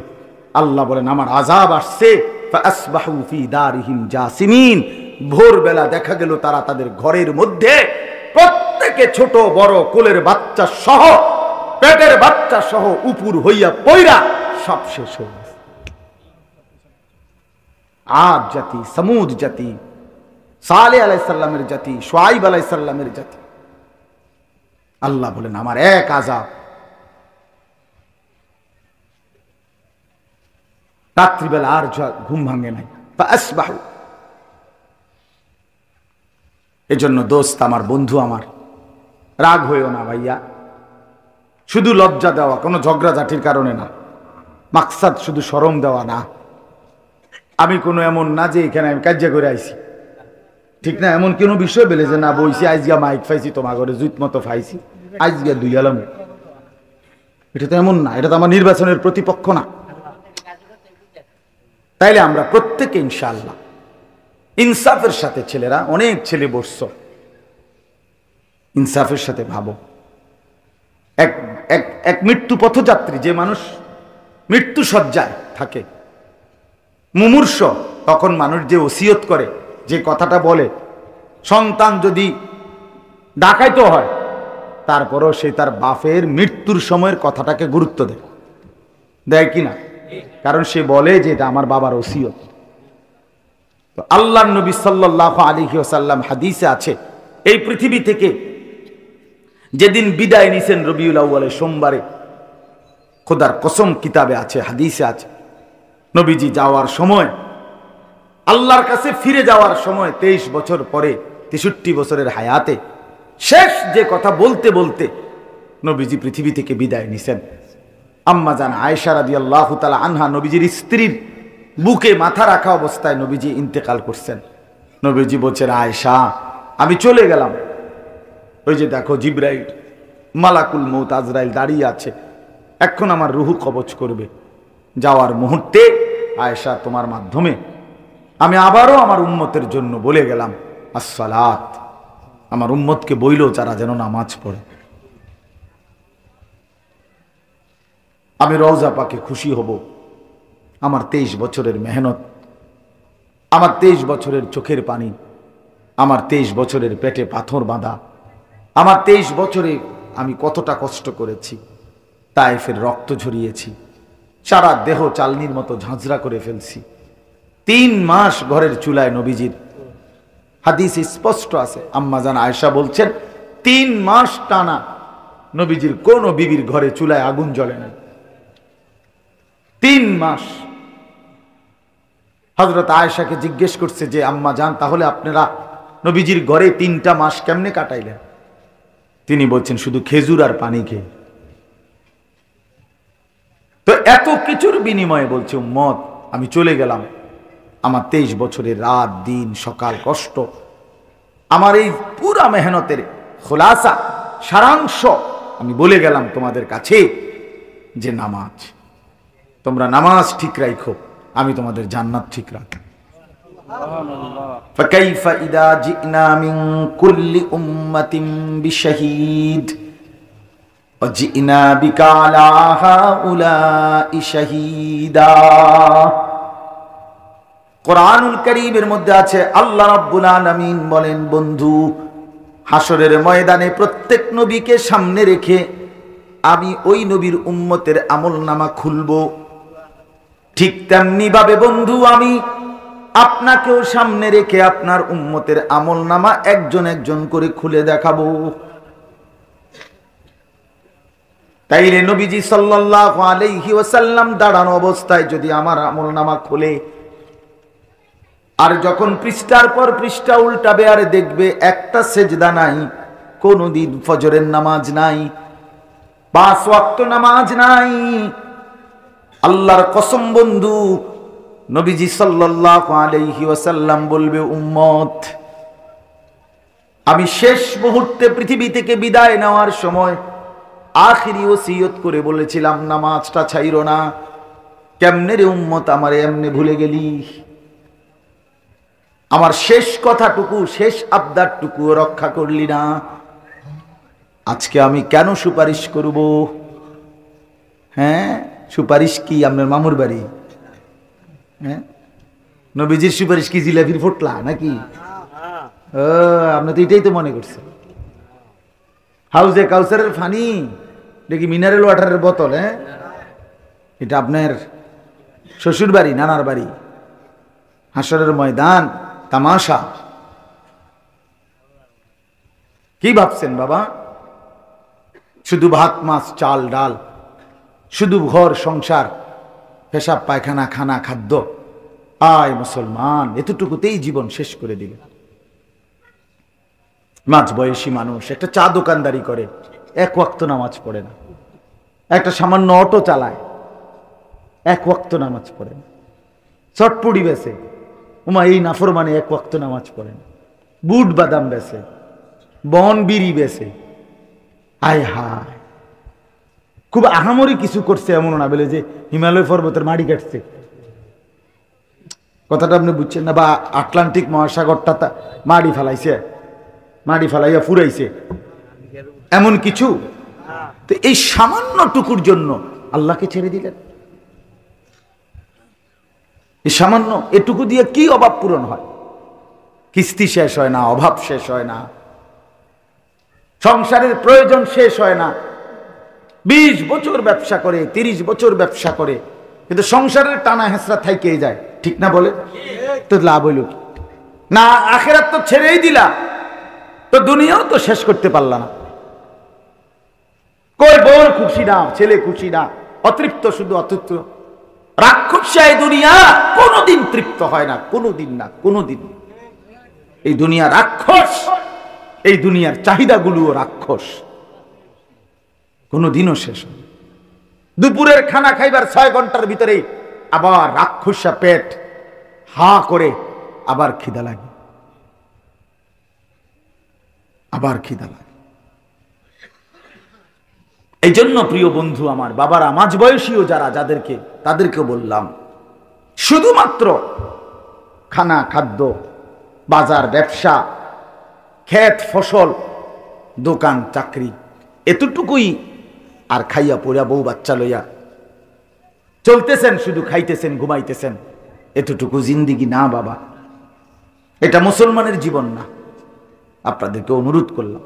আল্লাহ বলেন আমার আযাব আসছে, ফাসবাহু ফি দারিহিম জাসিমিন। ভোরবেলা দেখা গেল তারা তাদের ঘরের মধ্যে প্রত্যেকে ছোট বড় কোলের বাচ্চা সহ, পেটের বাচ্চা সহ উপুর হইয়া পয়রা সব শেষ হয়ে গেছে। আদ জাতি, সমুদ জাতি, সালেহ আলাইহিস সালামের জাতি, শুআইব আলাইহিস সালামের জাতি। আল্লাহ বলেন আমার এক আযাব। রাত্রিবেলা আর ঘুম ভাঙে নাই। ফাসবাহু, এজন্য দোস্ত আমার, বন্ধু আমার, রাগ হইও না ভাইয়া। শুধু লজ্জা দেওয়া, কোনো ঝগড়াঝাটির কারণে না। মাকসাদ শুধু শরম দেওয়া না। আমি কোনো এমন না যে এখানে আমি কাজ্যা করে আইছি, ঠিক না? এমন কোনো বিষয় বেলে যে না বইছি আজগা মাইক ফাইছি, তোমার ঘরে জুত মতো ফাইছি, আজগা দুই আলাম, এটা তো এমন না। এটা তো আমার নির্বাচনের প্রতিপক্ষ না। তাইলে আমরা প্রত্যেকে ইনশাআল্লাহ ইনসাফের সাথে, ছেলেরা অনেক ছেলে বসছ, ইনসাফের সাথে ভাবো। এক মৃত্যু পথযাত্রী, যে মানুষ মৃত্যু শয্যায় থাকে, মুমূর্ষ, তখন মানুষ যে ওসিয়ত করে, যে কথাটা বলে, সন্তান যদি ডাকাইতো হয় তারপরও সে তার বাপের মৃত্যুর সময়ের কথাটাকে গুরুত্ব দেয়, দেয় কিনা? কারণ সে বলে যে এটা আমার বাবার ওসিয়ত। তো আল্লাহর নবী সাল্লাল্লাহু আলাইহি ওয়াসাল্লাম হাদিসে আছে, এই পৃথিবী থেকে যেদিন বিদায় নিছেন রবিউল আউয়ালের সোমবারে, খোদার কসম কিতাবে আছে, হাদিসে আছে, নবীজি যাওয়ার সময়, আল্লাহর কাছে ফিরে যাওয়ার সময় 23 বছর পরে, 63 বছরের হায়াতে শেষ যে কথা বলতে বলতে নবীজি পৃথিবী থেকে বিদায় নিছেন। আম্মা জান আয়েশা রাদিয়াল্লাহু তাআলা আনহা, নবীজির স্ত্রীর বুকে মাথা রাখা অবস্থায় নবীজি ইন্তেকাল করছেন। নবীজি বলছেন, আয়েশা আমি চলে গেলাম, ওই যে দেখো জিবরাইল, মালাকুল মউত আজরাইল দাঁড়িয়ে আছে, এখন আমার রুহু কবজ করবে। যাওয়ার মুহূর্তে আয়েশা তোমার মাধ্যমে আমি আবারও আমার উম্মতের জন্য বলে গেলাম আসসালাত, আমার উম্মতকে বইল যারা যেন নামাজ পড়ে। আমি রওজা পাকে খুশি হব। আমার 23 বছরের মেহনত, আমার 23 বছরের চোখের পানি, আমার 23 বছরের পেটে পাথর বাঁধা, আমার 23 বছরে আমি কতটা কষ্ট করেছি, তায়েফের রক্ত ঝরিয়েছি, সারা দেহ চালনির মতো ঝাঁঝরা করে ফেলছি। 3 মাস ঘরের চুলায় নবীজির, হাদিস স্পষ্ট আছে, আম্মা জান আয়েশা বলছেন 3 মাস টানা নবীজির কোন বিবির ঘরে চুলায় আগুন জ্বলে না। 3 মাস। হযরত আয়েশাকে জিজ্ঞেস করছে যে আম্মা জান, তাহলে আপনারা নবীজির ঘরে 3টা মাস কেমনে কাটাইলেন? তিনি বলছেন শুধু খেজুর আর পানি খেয়ে। তো এত কিছুর বিনিময়ে বলছে উম্মত আমি চলে গেলাম, আমার 23 বছরের রাত দিন সকাল কষ্ট, আমার এই পুরা মেহনতের খোলাসা, সারাংশ আমি বলে গেলাম তোমাদের কাছে যে নামাজ, তোমরা নামাজ ঠিক রাখো, আমি তোমাদের জান্নাত ঠিক রাখব। ফাকাইফা ইদা জিনা মিন কুল্লি উম্মাতিন বিশাহীদ ওয়া জিনা বিকা আলা হাউলাই শাহীদা। কোরআনুল কারীমের মধ্যে আছে, আল্লাহ রাব্বুল আলামিন বলেন, বন্ধু হাসরের ময়দানে প্রত্যেক নবীকে সামনে রেখে আমি ওই নবীর উম্মতের আমলনামা খুলব। ঠিক তেমনি ভাবে বন্ধু আমি আপনাকেও সামনে রেখে আপনার উম্মতের আমলনামা একজন একজন করে খুলে দেখাবো। তাইলে নবীজি সাল্লাল্লাহু আলাইহি ওয়াসাল্লাম দাঁড়ানো অবস্থায় যদি আমার আমলনামা খোলে, আর যখন পৃষ্ঠার পর পৃষ্ঠা উল্টাবে আর দেখবে একটা সেজদা নাই, কোনদিন ফজরের নামাজ নাই, 5 ওয়াক্ত নামাজ নাই, আল্লাহর কসম বন্ধু নবীজি সাল্লাল্লাহু আলাইহি ওয়াসাল্লাম বলবে, উম্মত আমি শেষ মুহূর্তে পৃথিবী থেকে বিদায় নেওয়ার সময় আখিরি ওসিয়ত করে বলেছিলাম নামাজটা ছাইরো না। কেমনে রে উম্মত আমারে এমনি ভুলে গেলি? আমার শেষ কথাটুকু, শেষ আবদারটুকু রক্ষা করলি না। আজকে আমি কেন সুপারিশ করব? হ্যাঁ, সুপারিশ কি আপনার মামুর বাড়ি? হ্যাঁ, নবীজির সুপারিশ কি জিলাপির ফোটলা নাকি? আপনি তো এটাই তো মনে করছেন। হাউজে কাউসারের ফানি দেখি মিনারেল ওয়াটারের বোতল। হ্যাঁ, এটা আপনার শ্বশুর বাড়ি, নানার বাড়ি, হাসরের ময়দান তামাশা। কি ভাবছেন বাবা? শুধু ভাত মাছ চাল ডাল, শুধু ঘর সংসার, পেশাব পায়খানা, খানা খাদ্য। আয় মুসলমান, এতটুকুতেই জীবন শেষ করে দিল। মাঝ বয়সী মানুষ একটা চা দোকানদারি করে, 1 ওয়াক্ত নামাজ পড়ে না। একটা সামান্য অটো চালায়, 1 ওয়াক্ত নামাজ পড়ে না। চটপুড়ি বেছে, উমা এই নাফরমানে 1 ওয়াক্ত নামাজ পড়ে না। বুট বাদাম বেছে, বন বিড়ি বেছে। আয় হায়, খুব আহামরি কিছু করছে এমন না বলে যে হিমালয় পর্বতের মাটি কাটছে। কথাটা আপনি বুঝছেন না? বা আটলান্টিক মহাসাগরটা মাটি ফেলাইছে, মাটি ফেলাইয়া ফুরাইছে, এমন কিছু। তো এই সামান্য টুকুর জন্য আল্লাহকে ছেড়ে দিলেন। এই সামান্য এটুকু দিয়ে কি অভাব পূরণ হয়? কিস্তি শেষ হয় না, অভাব শেষ হয় না, সংসারের প্রয়োজন শেষ হয় না। 20 বছর ব্যবসা করে, 30 বছর ব্যবসা করে, কিন্তু সংসারের টানা হেঁচড়া থাইকে যায়, ঠিক না বলে? তো লাভ হইল কি? না আখিরাত তো ছেড়েই দিলা, তো দুনিয়াও তো শেষ করতে পারলা না। কই বউর খুশি না, ছেলে খুশি না, অতৃপ্ত, শুধু অতৃপ্ত। রাক্ষসা এই দুনিয়া কোনোদিন তৃপ্ত হয় না, কোনোদিন না, কোনোদিন। এই দুনিয়া রাক্ষস, এই দুনিয়ার চাহিদাগুলো রাক্ষস, কোনোদিনও শেষ হয় না। দুপুরের খানা খাইবার 6 ঘন্টার ভিতরে আবার রাক্ষসা পেট হা করে আবার খিদা লাগে, আবার খিদা লাগে। এই জন্য প্রিয় বন্ধু আমার, বাবারা, মাঝ বয়সীও যারা, যাদেরকে, তাদেরকে বললাম, শুধুমাত্র খানা, খাদ্য, বাজার, ব্যবসা, ক্ষেত ফসল, দোকান, চাকরি, এতটুকুই। আর খাইয়া পড়িয়া বউ বাচ্চা লইয়া চলতেছেন, শুধু খাইতেছেন, ঘুমাইতেছেন, এতটুকু জিন্দিগি না বাবা, এটা মুসলমানের জীবন না। আপনাদেরকে অনুরোধ করলাম,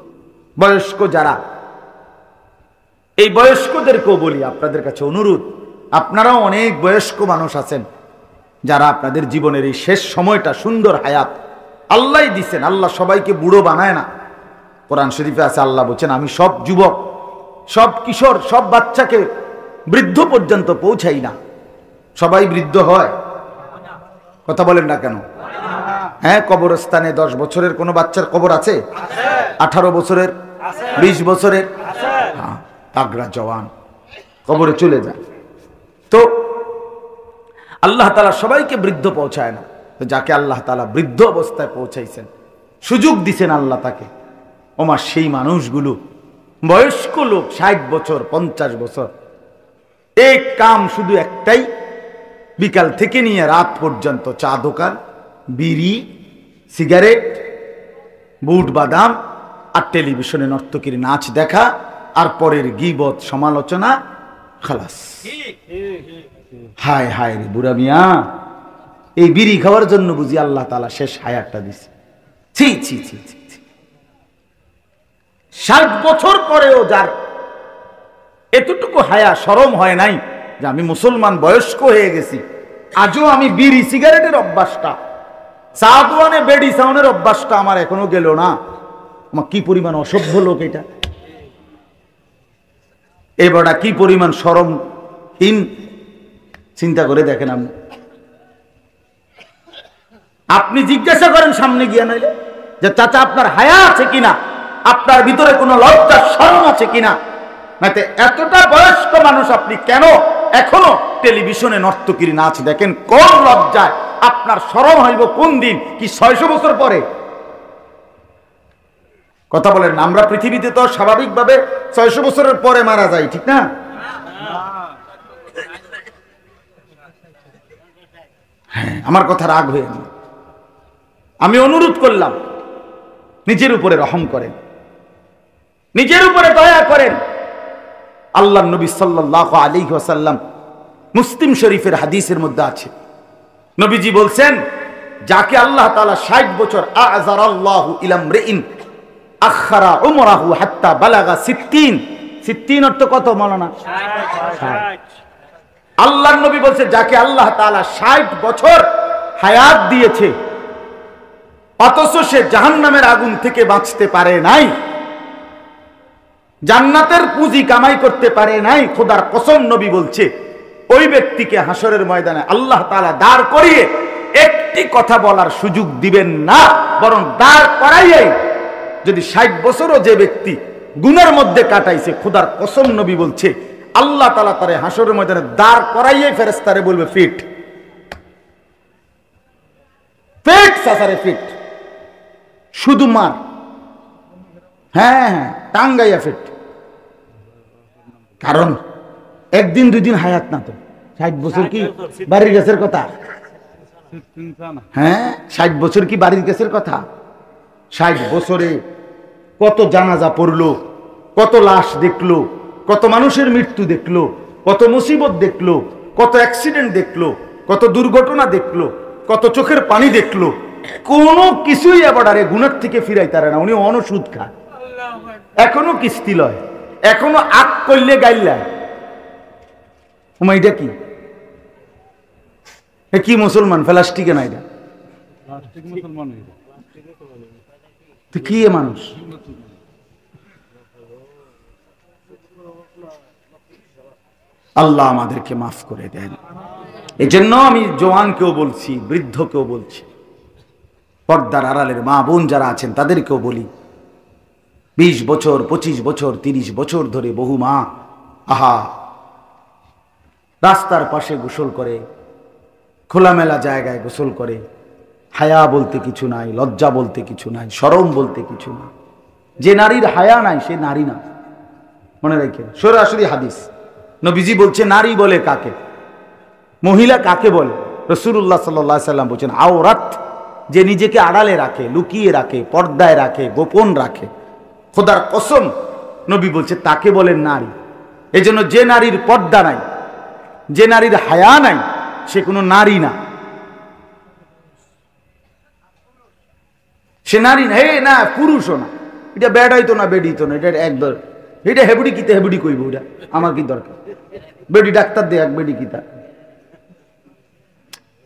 বয়স্ক যারা, এই বয়স্কদেরকেও বলি, আপনাদের কাছে অনুরোধ, আপনারাও অনেক বয়স্ক মানুষ আছেন যারা আপনাদের জীবনের এই শেষ সময়টা, সুন্দর হায়াত আল্লাহ দিচ্ছেন। আল্লাহ সবাইকে বুড়ো বানায় না। কোরআন শরীফে আছে, আল্লাহ বলছেন, আমি সব যুবক, সব কিশোর, সব বাচ্চাকে বৃদ্ধ পর্যন্ত পৌঁছাই না। সবাই বৃদ্ধ হয়? কথা বলেন না কেন? হ্যাঁ, কবরস্থানে 10 বছরের কোনো বাচ্চার কবর আছে? 18 বছরের, 20 বছরের, হ্যাঁ, তাগড়া জওয়ান কবরে চলে যায়। তো আল্লাহ তাআলা সবাইকে বৃদ্ধ পৌঁছায় না। তো যাকে আল্লাহ তাআলা বৃদ্ধ অবস্থায় পৌঁছাইছেন, সুযোগ দিছেন আল্লাহ তাকে, ওমা সেই মানুষগুলো, বয়স্ক লোক, 60 বছর, 50 বছর, এক কাম শুধু একটাই, বিকাল থেকে নিয়ে রাত পর্যন্ত চা দোকান, বিড়ি, সিগারেট, বুট বাদাম, আর টেলিভিশনে নর্তকীর নাচ দেখা, আর পরের গীবত, সমালোচনা, খালাস। হায় হায় রে বুড়া মিয়া, এই বিড়ি খাওয়ার জন্য বুঝি আল্লাহ তাআলা শেষ হায়াতটা দিছে? ছি ছি ছি ছি। 60 বছর পরেও যার এতটুকু হায়া, শরম হয় নাই যে আমি মুসলমান, বয়স্ক হয়ে গেছি, আজও আমি বিড়ি সিগারেটের অভ্যাসটা, চা দোয়ানে বেডি সাউনের অভ্যাসটা আমার এখনো গেল না। আমার কি পরিমাণ অসভ্য লোক এটা! এবারটা কি পরিমাণ শরমহীন, চিন্তা করে দেখেন। আপনি জিজ্ঞাসা করেন সামনে গিয়া, নাইলে যে চাচা আপনার হায়া আছে কিনা, আপনার ভিতরে কোনো লজ্জা শরম আছে কিনা। নাতে এতটা বয়স্ক মানুষ আপনি কেন এখনো টেলিভিশনে নর্তকীর নাচ দেখেন? কোন লজ্জায়? আপনার শরম হইব কোন দিন? কি 600 বছর পরে? কথা বলেন। আমরা পৃথিবীতে তো স্বাভাবিকভাবে 600 বছরের পরে মারা যাই, ঠিক না? হ্যাঁ, আমার কথা রাগ হয়ে না। আমি অনুরোধ করলাম, নিজের উপরে রহম করেন, নিজের উপরে দয়া করেন। আল্লাহর নবী সাল্লাল্লাহু আলাইহি ওয়াসাল্লাম, মুসলিম শরীফের হাদিসের মধ্যে আছে, নবীজি বলছেন, যাকে আল্লাহ তাআলা 60 বছর, আযরাল্লাহু ইলা ইমরিইন আখারা উমরাহু হাত্তা বালাগা 60। 60 অর্থ কত মাওলানা? 60। আল্লাহর নবী বলছে, যাকে আল্লাহ তাআলা 60 বছর হায়াত দিয়েছে, অথচ সে জাহান্নামের আগুন থেকে বাঁচতে পারে নাই, জান্নাতের পুঁজি কামাই করতে পারে নাই, খোদার কসম নবী বলছে, ওই ব্যক্তিকে হাসরের ময়দানে আল্লাহ তাআলা দাঁড় করিয়ে একটি কথা বলার সুযোগ দিবেন না, বরং দাঁড় করাইয়ে, যদি 60 বছরও যে ব্যক্তি গুনার মধ্যে কাটাইছে, খোদার কসম নবী বলছে, আল্লাহ তাআলা তারে হাসরের ময়দানে দাঁড় করাইয়ে ফেরেশতারে বলবে, ফিট ফিট সাসারে ফিট, শুধু মার, হ্যাঁ হ্যাঁ, টাঙ্গাইয়া ফিট। কারণ একদিন 2 দিন হায়াত না তো। 60 বছর কি বাড়ির গাছের কথা? হ্যাঁ, 60 বছর কি বাড়ির গাছের কথা? 60 বছরে কত জানাজা পড়লো, কত লাশ দেখলো, কত মানুষের মৃত্যু দেখলো, কত মুসিবত দেখলো, কত অ্যাক্সিডেন্ট দেখলো, কত দুর্ঘটনা দেখলো, কত চোখের পানি দেখলো। কোনো কিছুই আবার গুনার থেকে ফিরাই তারে না, উনি অনসুদ খায়। এখনো কিস্তি লয়, এখনো আগ করলে গাইলা। এটা কি? কি মুসলমান? প্লাস্টিকে না এটা কি মানুষ? আল্লাহ আমাদেরকে মাফ করে দেন। এই জন্য আমি জওয়ানকেও বলছি, বৃদ্ধকেও বলছি, পর্দার আড়ালের মা বোন যারা আছেন তাদেরকেও বলি, 20 বছর 25 বছর 30 বছর ধরে বহু মা আহা রাস্তার পাশে গোসল করে, খোলামেলা জায়গায় গোসল করে, হায়া বলতে কিছু নাই, লজ্জা বলতে কিছু নাই, শরম বলতে কিছু নাই। যে নারীর হায়া নাই সে নারী না, মনে রাখেন। সরাসরি হাদিস, নবীজি বলছে নারী বলে কাকে, মহিলা কাকে বলে। রাসূলুল্লাহ সাল্লাল্লাহু আলাইহি সাল্লাম বলছেন আওরাত, যে নিজেকে আড়ালে রাখে, লুকিয়ে রাখে, পর্দায় রাখে, গোপন রাখে। খোদার কসম নবী বলছে তাকে বলেন নারী। এজন্য যে নারীর পর্দা নাই, যে নারীর হায়া নাই, সে কোনো নারী না, সে নারী না। হে না, পুরুষও না। এটা বেড হইতো না, বেড হইতো না, এটা একদম এটা হেবুড়ি কিতে হেবুড়ি কইব। ওটা আমার কি দরকার? বেডি ডাক্তার দে, এক বেডি কিতা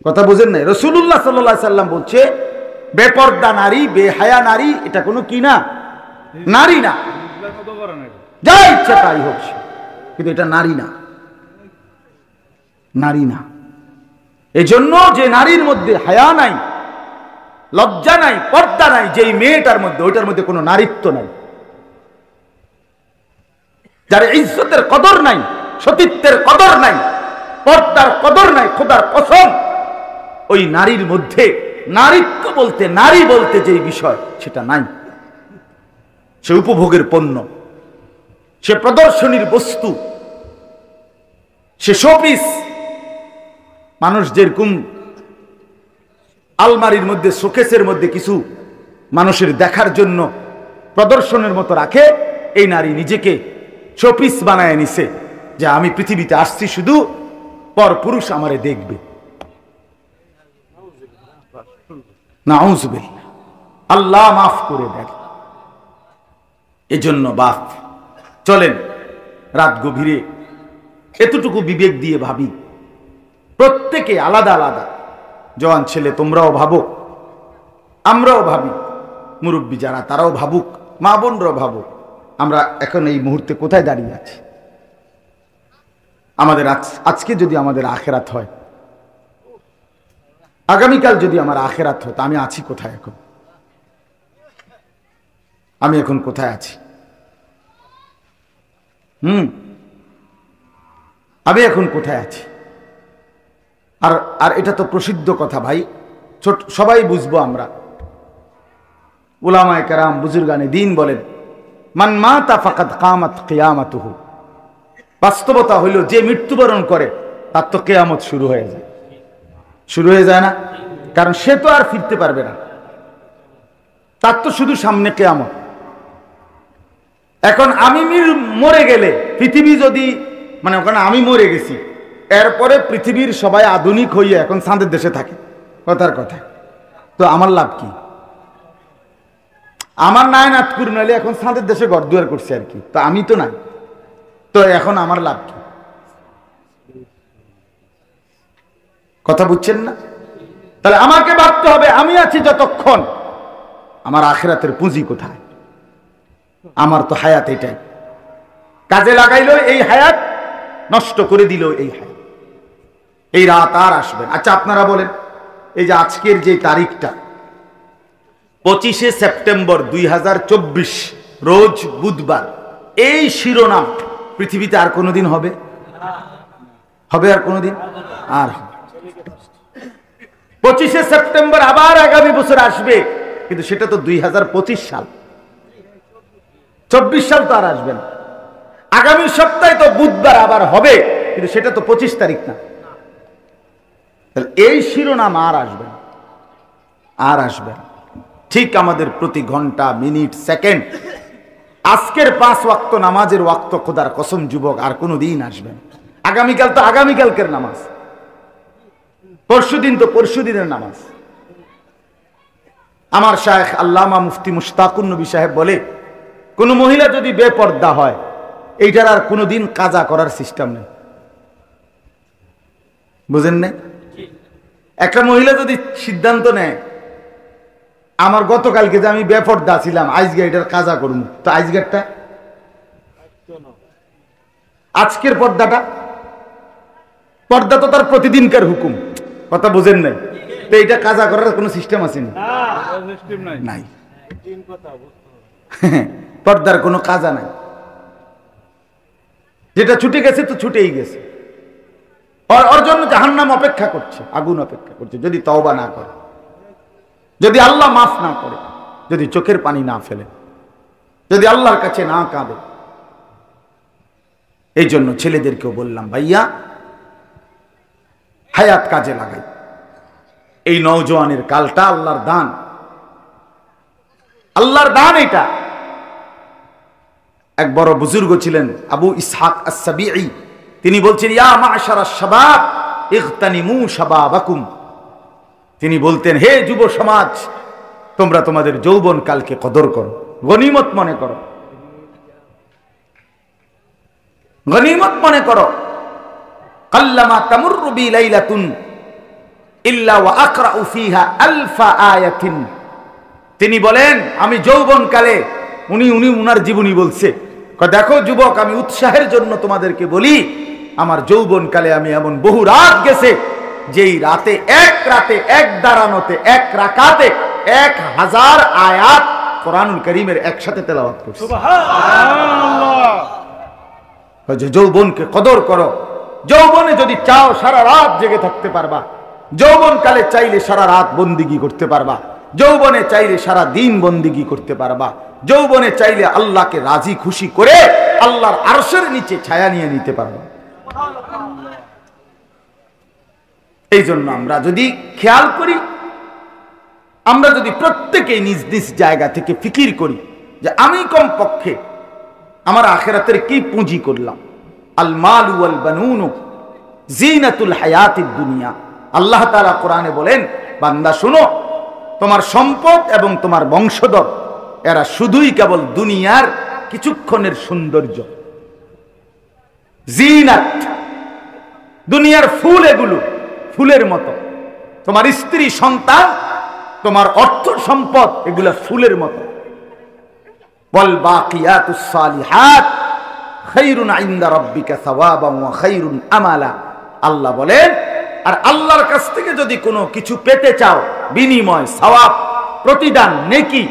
কথা বুঝেন নাই। রাসূলুল্লাহ সাল্লাল্লাহু আলাইহি সাল্লাম বলছে বেপর্দা নারী, বেহায়া নারী এটা কোনো কি না, নারী না। যা ইচ্ছা তাই হোক, কিন্তু এটা নারী না, নারী না। এজন্য যে নারীর মধ্যে হায়া নাই, লজ্জা নাই, পর্দা নাই, যেই মেয়েটার মধ্যে, ওইটার মধ্যে কোনো নারীত্ব নাই। যার ইজ্জতের কদর নাই, সতীত্বের কদর নাই, পর্দার কদর নাই, খোদার কসম ওই নারীর মধ্যে নারীত্ব বলতে, নারী বলতে যেই বিষয় সেটা নাই। সে উপভোগের পণ্য, সে প্রদর্শনীর বস্তু, সে শোপিস। মানুষ যেরকম আলমারির মধ্যে, শোকেসের মধ্যে কিছু মানুষের দেখার জন্য প্রদর্শনের মতো রাখে, এই নারী নিজেকে শোপিস বানায় নিছে যে আমি পৃথিবীতে আসছি শুধু পর পুরুষ আমারে দেখবে। নাউযুবিল্লাহ, আল্লাহ মাফ করে দেন। এজন্য বাপ চলেন রাত গভীরে এতটুকু বিবেক দিয়ে ভাবি, প্রত্যেকে আলাদা আলাদা। জওয়ান ছেলে তোমরাও ভাবো, আমরাও ভাবি, মুরব্বী যারা তারাও ভাবুক, মা বোনরাও ভাবুক, আমরা এখন এই মুহূর্তে কোথায় দাঁড়িয়ে আছি। আমাদের আজকে যদি আমাদের আখেরাত হয়, আগামীকাল যদি আমার আখেরাত হয়, তা আমি আছি কোথায় এখন? আমি এখন কোথায় আছি? আমি এখন কোথায় আছি? আর আর এটা তো প্রসিদ্ধ কথা ভাই, ছোট সবাই বুঝবো আমরা। উলামায়ে কেরাম, বুজুর্গানে দ্বীন বলেন মান মাতা ফাকাদ কামাত কিয়ামাতুহু। বাস্তবতা হইল যে মৃত্যুবরণ করে তার তো কিয়ামত শুরু হয়ে যায়। শুরু হয়ে যায় না? কারণ সে তো আর ফিরতে পারবে না, তার তো শুধু সামনে কিয়ামত। এখন আমি মরে গেলে পৃথিবী যদি, মানে ওখানে আমি মরে গেছি, এরপরে পৃথিবীর সবাই আধুনিক হইয়া এখন চাঁদের দেশে থাকে, কথার কথা, তো আমার লাভ কি? আমার নাই নাতকুর নাইলে এখন চাঁদের দেশে ঘর দুয়ার করছে আর কি, তো আমি তো নাই, তো এখন আমার লাভ কি? কথা বুঝছেন না? তাহলে আমাকে ভাবতে হবে আমি আছি যতক্ষণ, আমার আখিরাতের পুঁজি কোথায়? আমার তো হায়াত এটাই, কাজে লাগাইলো এই হায়াত, নষ্ট করে দিল এই হায়াত। এই রাত আর আসবে। আচ্ছা আপনারা বলেন, এই যে আজকের যে তারিখটা 25শে সেপ্টেম্বর 2024 রোজ বুধবার, এই শিরোনাম পৃথিবীতে আর কোনোদিন হবে? হবে আর কোনোদিন? আর 25শে সেপ্টেম্বর আবার আগামী বছর আসবে, কিন্তু সেটা তো 2025 সাল, 24 সাল তো আর আসবে না। আগামী সপ্তাহে তো বুধবার আবার হবে, কিন্তু সেটা তো 25 তারিখ না। এই শিরোনাম আর আসবে না, আর আসবে না। ঠিক আমাদের প্রতি ঘন্টা, মিনিট, সেকেন্ড, আজকের 5 ওয়াক্ত নামাজের ওয়াক্ত খোদার কসম যুবক আর কোনো দিন আসবে না। আগামীকাল তো আগামীকালকের নামাজ, পরশুদিন তো পরশুদিনের নামাজ। আমার শায়েখ আল্লামা মুফতি মুশতাকুন নবী সাহেব বলে, কোনো মহিলা যদি বেপর্দা হয়, এইটার আর কোনোদিন কাজা করার সিস্টেম নেই। বুঝেন না? একটা মহিলা যদি সিদ্ধান্ত নেয় আমার গতকালকে যে আমি বেপর্দা ছিলাম, আজকে এটার কাজা করুন, তো আজকেরটা, আজকের পর্দা তো তার প্রতিদিনকার হুকুম। কথা বুঝেন নাই? তো এটা কাজা করার কোনো সিস্টেম আছে নাই। পর্দার কোনো কাজা নাই। যেটা ছুটে গেছে তো ছুটেই গেছে। ওর জন্য জাহান্নাম অপেক্ষা করছে, আগুন অপেক্ষা করছে, যদি তওবা না করে, যদি আল্লাহ মাফ না করে, যদি চোখের পানি না ফেলে, যদি আল্লাহর কাছে না কাঁদে। এই জন্য ছেলেদেরকেও বললাম, ভাইয়া হায়াত কাজে লাগাই। এই নওজোয়ানের কালটা আল্লাহর দান, আল্লাহর দান। এটা এক বড় বুজুর্গ ছিলেন আবু ইসহাক আস-সাবিঈ, তিনি বলছেন, ইয়া মা'শারাশ শাবাব ইগতানিমু শাবাবাকুম। তিনি বলতেন, হে যুব সমাজ, তোমরা তোমাদের যৌবন কালকে কদর করো, গনিমত মনে করো, গনিমত মনে করো। কাল্লামা তামুররু বি লাইলাতুন ইল্লা ওয়া আকরাউ ফিহা আলফা আয়াতিন। তিনি বলেন, আমি যৌবন কালে, উনি উনার জীবনী বলছে, দেখো যুবক, আমি উৎসাহের জন্য তোমাদেরকে বলি, আমার যৌবন কালে আমি এমন বহু রাত গেছে, যেই রাতে এক দাঁড়ানোতে, এক রাকাতে 1000 আয়াত কোরআনুল কারীমের একসাথে তেলাওয়াত করছি। সুবহানাল্লাহ। যৌবনকে কদর করো। যৌবনে যদি চাও সারা রাত জেগে থাকতে পারবা, যৌবন কালে চাইলে সারা রাত বন্দিগি করতে পারবা, যৌবনে চাইলে সারা দিন বন্দিগি করতে পারবা, যৌবনে চাইলে আল্লাহকে রাজি খুশি করে আল্লাহর আরশের নিচে ছায়া নিয়ে নিতে পারবা। এই জন্য আমরা যদি খেয়াল করি, আমরা যদি প্রত্যেকে নিজ নিজ জায়গা থেকে ফিকির করি যে আমি কমপক্ষে আমার আখিরাতের কি পুঁজি করলাম। আল মালু ওয়াল বানুন জিনাতুল হায়াতিদ দুনিয়া। আল্লাহ তাআলা কোরআনে বলেন, বান্দা শুনো, তোমার সম্পদ এবং তোমার বংশধর এরা শুধুই কেবল দুনিয়ার কিছুক্ষণের সৌন্দর্য, জিনাত, দুনিয়ার ফুল, এগুলো ফুলের মতো। তোমার স্ত্রী, সন্তান, তোমার অর্থ সম্পদ, এগুলো ফুলের মতো। ওয়াল বাকিয়াতুস সালিহাত খায়রুন ইনদা রাব্বিকা সাওয়াবান ওয়া খায়রুন আমালা। আল্লাহ বলেন, আর আল্লাহর কাছ থেকে যদি কোনো কিছু পেতে চাও, বিনিময়, সওয়াব, প্রতিদান, নেকি,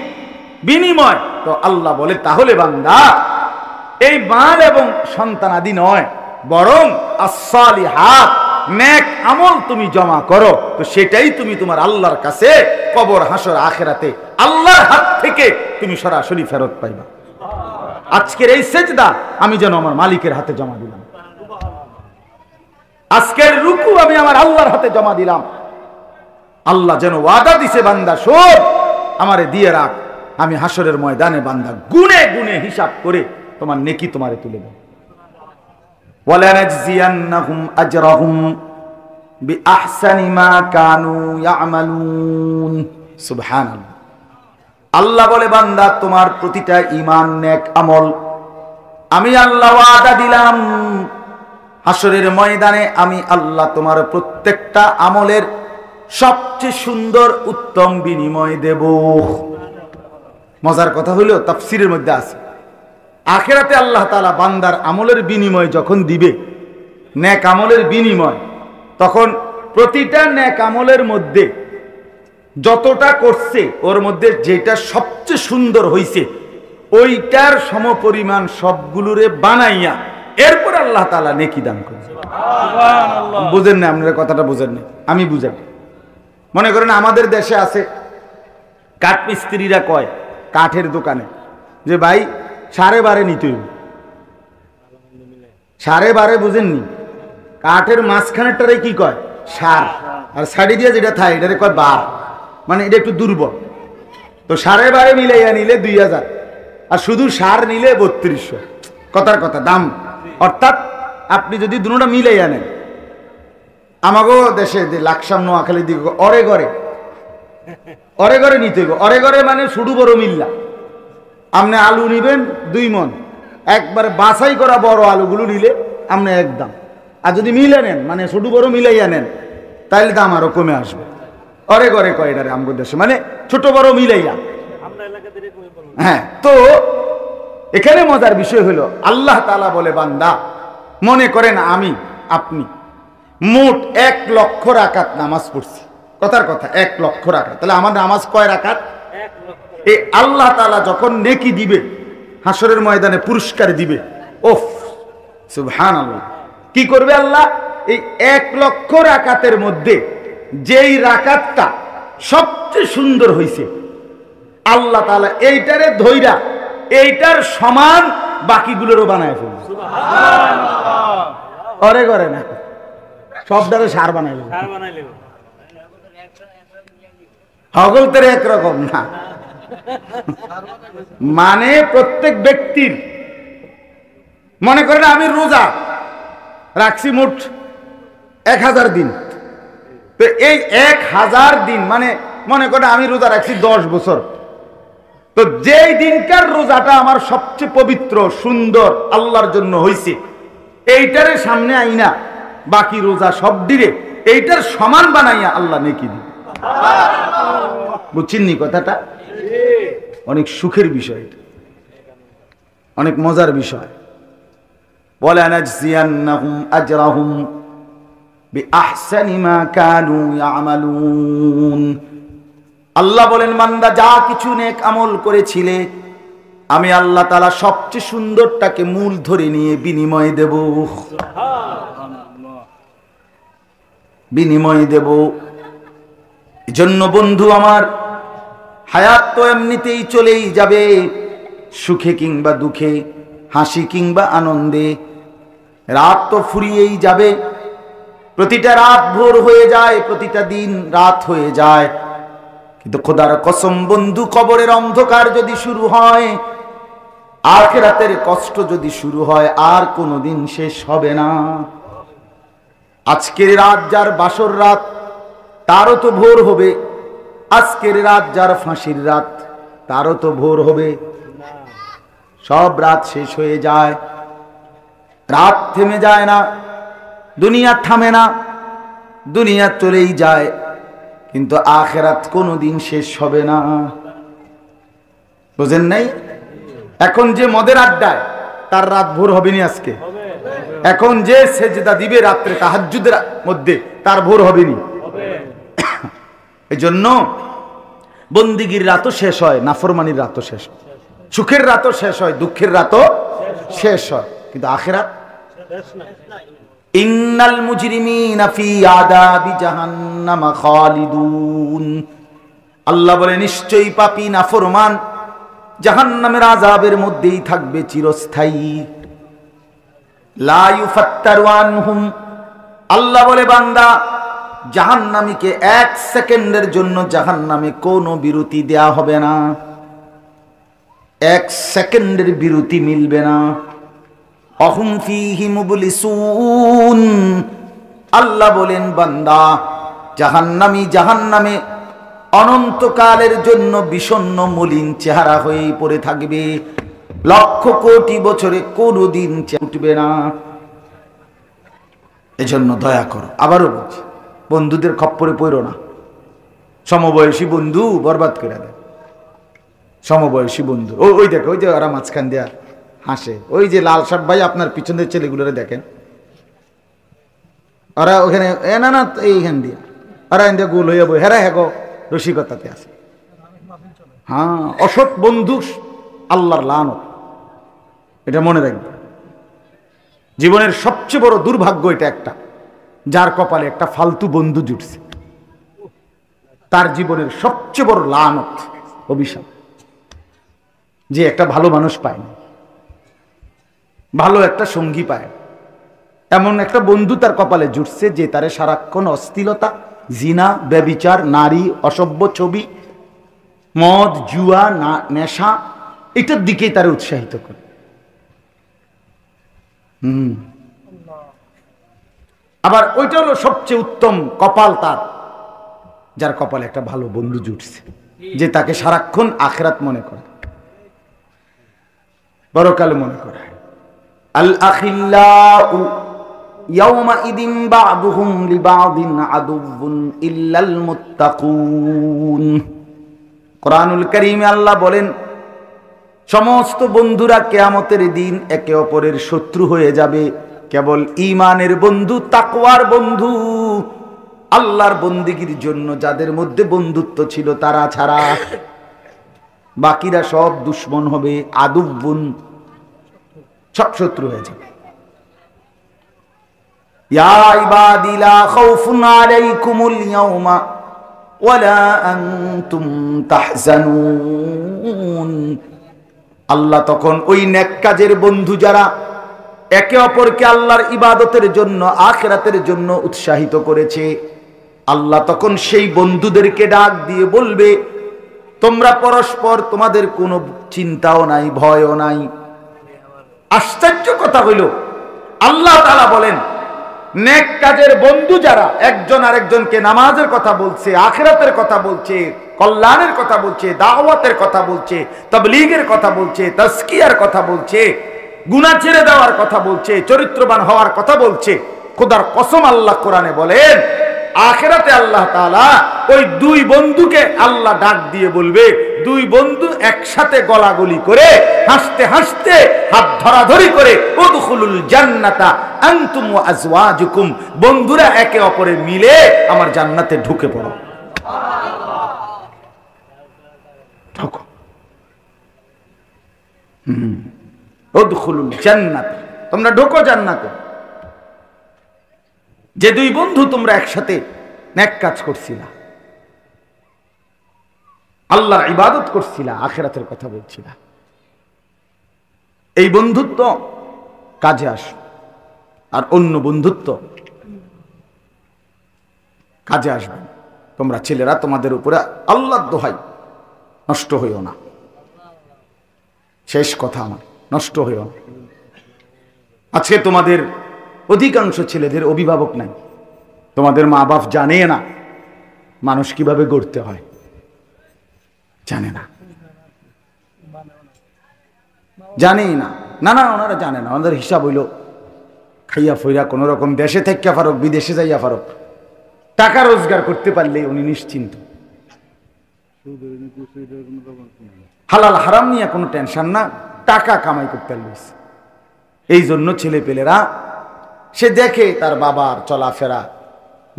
বিনিময়, তো আল্লাহ বলে, তাহলে বান্দা এই মাল এবং সন্তান আদি নয়, বরং as-সালিহাত, নেক আমল তুমি জমা করো, তো সেটাই তুমি তোমার আল্লাহর কাছে কবর, হাসর, আখিরাতে আল্লাহর হাত থেকে তুমি সরাসরি ফেরত পাইবা। আজকের এই সেজদা আমি যেন আমার মালিকের হাতে জমা দিলাম, আজকের রুকু আমি আমার আল্লাহর হাতে জমা দিলাম। আল্লাহ যেন ওয়াদা দিছে, বান্দা শোন, আমারে দিয়ে রাখ, আমি হাসরের ময়দানে বান্দা গুনে গুনে হিসাব করে তোমার নেকি তোমারে তুলে দেব। ওয়ালানাজজিয়ান্নাহুম আজরাহুম বিআহসানি মা কানু ইয়ামালুন। সুবহানাল্লাহ। আল্লাহ বলে, বান্দা তোমার প্রতিটা ঈমান, নেক আমল আমি আল্লাহ ওয়াদা দিলাম, হাসরের ময়দানে আমি আল্লাহ তোমার প্রত্যেকটা আমলের সবচেয়ে সুন্দর উত্তম বিনিময় দেব। মজার কথা হলো, তাফসীরের মধ্যে আছে, আখিরাতে আল্লাহ তাআলা বান্দার আমলের বিনিময় যখন দিবে, নেক আমলের বিনিময়, তখন প্রতিটা নেক আমলের মধ্যে যতটা করছে, ওর মধ্যে যেটা সবচেয়ে সুন্দর হইছে, ওইটার সমপরিমাণ সবগুলোরে বানাইয়া এরপর আল্লাহ তাআলা নেকি দান করে। সুবহানাল্লাহ। বুঝেন না? আপনারা কথাটা বুঝেন না, আমি বুঝাই। মনে করেন আমাদের দেশে আছে, কাঠ মিস্ত্রিরা কয় কাঠের দোকানে যে ভাই 12.5 নিতে হইব। 12.5 বুঝেননি? কাঠের মাঝখানেরটারে কি কয়? সার। আর সাড়ি দিয়ে যেটা থাকে এটারে কয় বার, মানে এটা একটু দুর্বল। তো 12.5 মিলাইয়া নিলে 2000, আর শুধু সার নিলে 3200। কথার কথা দাম। অর্থাৎ আপনি যদি দুটোটা মিলাইয়া নেন, আমাগো দেশে যে লাকসাম, নোয়াখালীর দিকে অরে ঘরে নিতে হইব। অরে ঘরে মানে শুধু বড় মিল্লা, আপনি আলু নিবেন 2 মণ, একবারে বাছাই করা বড় আলুগুলো নিলে আপনি একদম, আর যদি মিলে নেন মানে ছোট বড় মিলাইয়া নেন তাহলে দাম আরো কমে আসবে। অরে ঘরে কয়টারে আমগো দেশে মানে ছোট বড় মিলাইয়া। হ্যাঁ, তো এখানে মজার বিষয় হলো আল্লাহ তাআলা বলে, বান্দা মনে করেন আমি আপনি মোট 1 লক্ষ রাকাত নামাজ পড়ছি, কথার কথা 1 লক্ষ রাকাত, তাহলে আমার নামাজ কয় রাকাত? এই আল্লাহ তাআলা যখন নেকি দিবে, হাসরের ময়দানে পুরস্কার দিবে, ওফ সুবহানাল্লাহ, কি করবে আল্লাহ? এই 1 লক্ষ রাকাতের মধ্যে যেই রাকাতটা সবচেয়ে সুন্দর হইছে আল্লাহ তাআলা এইটারে ধইরা এইটার সমান বাকিগুলোরও বানায় ফেলবে। সুবহানাল্লাহ, অরে করে না সবটারে সার বানাইলো, হগল তেরে একরকম না, মানে প্রত্যেক ব্যক্তির, মনে করেন আমি রোজা রাখছি মোট 1000 দিন, তো এই 1000 দিন মানে মনে করেন আমি রোজা রাখছি 10 বছর, তো যেই দিনকার রোজাটা আমার সবচেয়ে পবিত্র সুন্দর আল্লাহর জন্য হইছে, এইটারে সামনে আইনা বাকি রোজা সব দিলে এইটার সমান বানাইয়া আল্লাহ নেকি দিবে। বুঝছেন নি কথাটা? অনেক সুখের বিষয়, অনেক মজার বিষয়। বলে নাজজিয়ান্নাহুম আজরাহুম বিআহসানি মা কানু ইয়ামালুন। আল্লাহ বলেন, বান্দা যা কিছু নেক আমল করেছিলে আমি আল্লাহ তাআলা সবচেয়ে সুন্দরটাকে মূল ধরে নিয়ে বিনিময় দেব, বিনিময় দেব। এজন্য বন্ধু আমার, হায়াত তো এমনিতেই চলেই যাবে, সুখে কিংবা দুঃখে, হাসি কিংবা আনন্দে, রাত তো ফুরিয়েই যাবে, প্রতিটা রাত ভোর হয়ে যায়, প্রতিটা দিন রাত হয়ে যায়, কিন্তু খোদার কসম বন্ধু, কবরের অন্ধকার যদি শুরু হয়, আখিরাতের কষ্ট যদি শুরু হয়, আর কোনোদিন শেষ হবে না। আজকের রাত যার বাসর রাত তারও তো ভোর হবে, আজকের রাত যার ফাঁসির রাত তারও তো ভোর হবে। সব রাত শেষ হয়ে যায়, রাত থেমে যায় না, দুনিয়া থামে না, দুনিয়া চলেই যায়, কিন্তু আখিরাত কোনোদিন শেষ হবে না। বুঝেন নাই? এখন যে মদের আড্ডায় তার রাত ভোর হবে নি আজকে, এখন যে সেজদা দিবে রাত্রে তাহাজ্জুদের মধ্যে তার ভোর হবে নি। এই জন্য বন্দিগির রাতও শেষ হয়, নাফরমানির রাতও শেষ হয়, সুখের রাতও শেষ হয়, দুঃখের রাতও শেষ হয়, কিন্তু আখিরাত ইন্নাল মুজরিমিনা ফি আযাবি জাহান্নাম খালিদুন। আল্লাহ বলে, নিশ্চয়ই পাপী নাফরমান জাহান্নামের আযাবের মধ্যেই থাকবে চিরস্থায়ী। লা ইউফাত্তারু আনহুম, আল্লাহ বলে বান্দা জাহান্নামীকে 1 সেকেন্ডের জন্য জাহান্নামে কোনো বিরতি দেয়া হবে না, 1 সেকেন্ডের বিরতি মিলবে না। অহুম ফীহি মুবলিসুন, আল্লাহ বলেন বান্দা জাহান্নামী জাহান্নামে অনন্তকালের জন্য বিষণ্ণ মলিন চেহারা হয়েই পড়ে থাকবে, লক্ষ কোটি বছরে কোনোদিন উঠবে না। এজন্য দয়া করো, আবারও বলছি, বন্ধুদের খপ্পরে পড়ো না। সমবয়সী বন্ধু বরবাদ করে দেয়, সমবয়সী বন্ধু। ওই দেখো, ওই যে ওরা মাঝখান দেয়া হাসে, ওই যে লাল শার্ট ভাই আপনার পিছনের ছেলেগুলোরে দেখেন, ওরা ওখানে না না এইখান দিয়ে ওরা এখান দিয়ে গোল হইয়া বই, হেরা হ্যাগো রসিকতাতে আছে। হ্যাঁ, অসৎ বন্ধু আল্লাহর লানত, এটা মনে রাখবে। জীবনের সবচেয়ে বড় দুর্ভাগ্য এটা একটা, যার কপালে একটা ফালতু বন্ধু জুটছে, তার জীবনের সবচেয়ে বড় লানত, অভিশাপ, যে একটা ভালো মানুষ পায়নি, ভালো একটা সঙ্গী পায়, এমন একটা বন্ধু তার কপালে জুটছে যে তারে সারাক্ষণ অশ্লীলতা, জিনা, ব্যভিচার, নারী, অসভ্য ছবি, মদ, জুয়া, নেশা, এটার দিকেই তারে উৎসাহিত করে। আবার ওইটা হলো সবচেয়ে উত্তম কপাল তার, যার কপালে একটা ভালো বন্ধু জুটছে, যে তাকে সারাক্ষণ আখিরাত মনে করে। পরকাল মনে করায়। আল আখিল্লাউ ইয়াওমাইদিন বা'দুহুম লিবা'দিন আদুউন ইল্লাল মুত্তাকুন। কোরআনুল কারীমে আল্লাহ বলেন, সমস্ত বন্ধুরা কিয়ামতের দিন একে অপরের শত্রু হয়ে যাবে, কেবল ঈমানের বন্ধু, তাকওয়ার বন্ধু, আল্লাহর বন্দেগীর জন্য যাদের মধ্যে বন্ধুত্ব ছিল তারা ছাড়া বাকিরা সব দুশমন হবে, আদুউন, সব শত্রু হয়ে যাবে। ইয়া ইবাদি লা খাউফুন আলাইকুমুল ইয়াওমা ওয়ালা আনতুম তাহজানুন। আল্লাহ তখন ওই নেক কাজের বন্ধু যারা একে অপরকে আল্লাহর ইবাদতের জন্য, আখিরাতের জন্য উৎসাহিত করেছে, আল্লাহ তখন সেই বন্ধুদেরকে ডাক দিয়ে বলবে, তোমরা পরস্পর, তোমাদের কোনো চিন্তাও নাই, ভয়ও নাই। আশ্চর্য কথা হইল, আল্লাহ তাআলা বলেন নেক কাজের বন্ধু যারা একজন আরেকজনকে নামাজের কথা বলছে, আখিরাতের কথা বলছে, কল্যাণের কথা বলছে, দাওয়াতের কথা বলছে, তাবলীগের কথা বলছে, তাজকিয়ার কথা বলছে, গুনাহ ছেড়ে দেওয়ার কথা বলছে, চরিত্রবান হওয়ার কথা বলছে, খোদার কসম আল্লাহ কোরআনে বলেন আখিরাতে আল্লাহ তাআলা ওই দুই বন্ধুকে আল্লাহ ডাক দিয়ে বলবে, দুই বন্ধু একসাথে গলাগলি করে, হাসতে হাসতে, হাত ধরাধরি করে, উদখুলুল জান্নাতা আনতুম ওয়া আজওয়াজুকুম, বন্ধুরা একে অপরে মিলে আমার জান্নাতে ঢুকে পড়ো। ঢোকো, উদখুলুল জান্নাত, তোমরা ঢোকো জান্নাতে। যে দুই বন্ধু তোমরা একসাথে নেক কাজ করছিলা, আল্লাহর ইবাদত করছিলা, আখিরাতের কথা বলছিলা, এই বন্ধুত্ব কাজে আসে। আর অন্য বন্ধুত্ব কাজে আসবে। তোমরা ছেলেরা তোমাদের উপরে আল্লাহর দোহাই নষ্ট হইও না, শেষ কথা আমার, নষ্ট হইও না। আজকে তোমাদের অধিকাংশ ছেলেদের অভিভাবক নাই, তোমাদের মা বাপ জানে না মানুষ কিভাবে গড়তে হয়, জানে না, জানেই না, না না, ওনারা জানে না। ওনাদের হিসাব হইল খাইয়া ফইরা কোন রকম দেশে থেকে ফারুক, বিদেশে যাইয়া ফারুক, টাকা রোজগার করতে পারলেই উনি নিশ্চিন্ত, হালাল হারাম নিয়ে কোনো টেনশন না, টাকা কামাই করতে পারলিস। এই জন্য ছেলে পেলেরা সে দেখে তার বাবার চলাফেরা,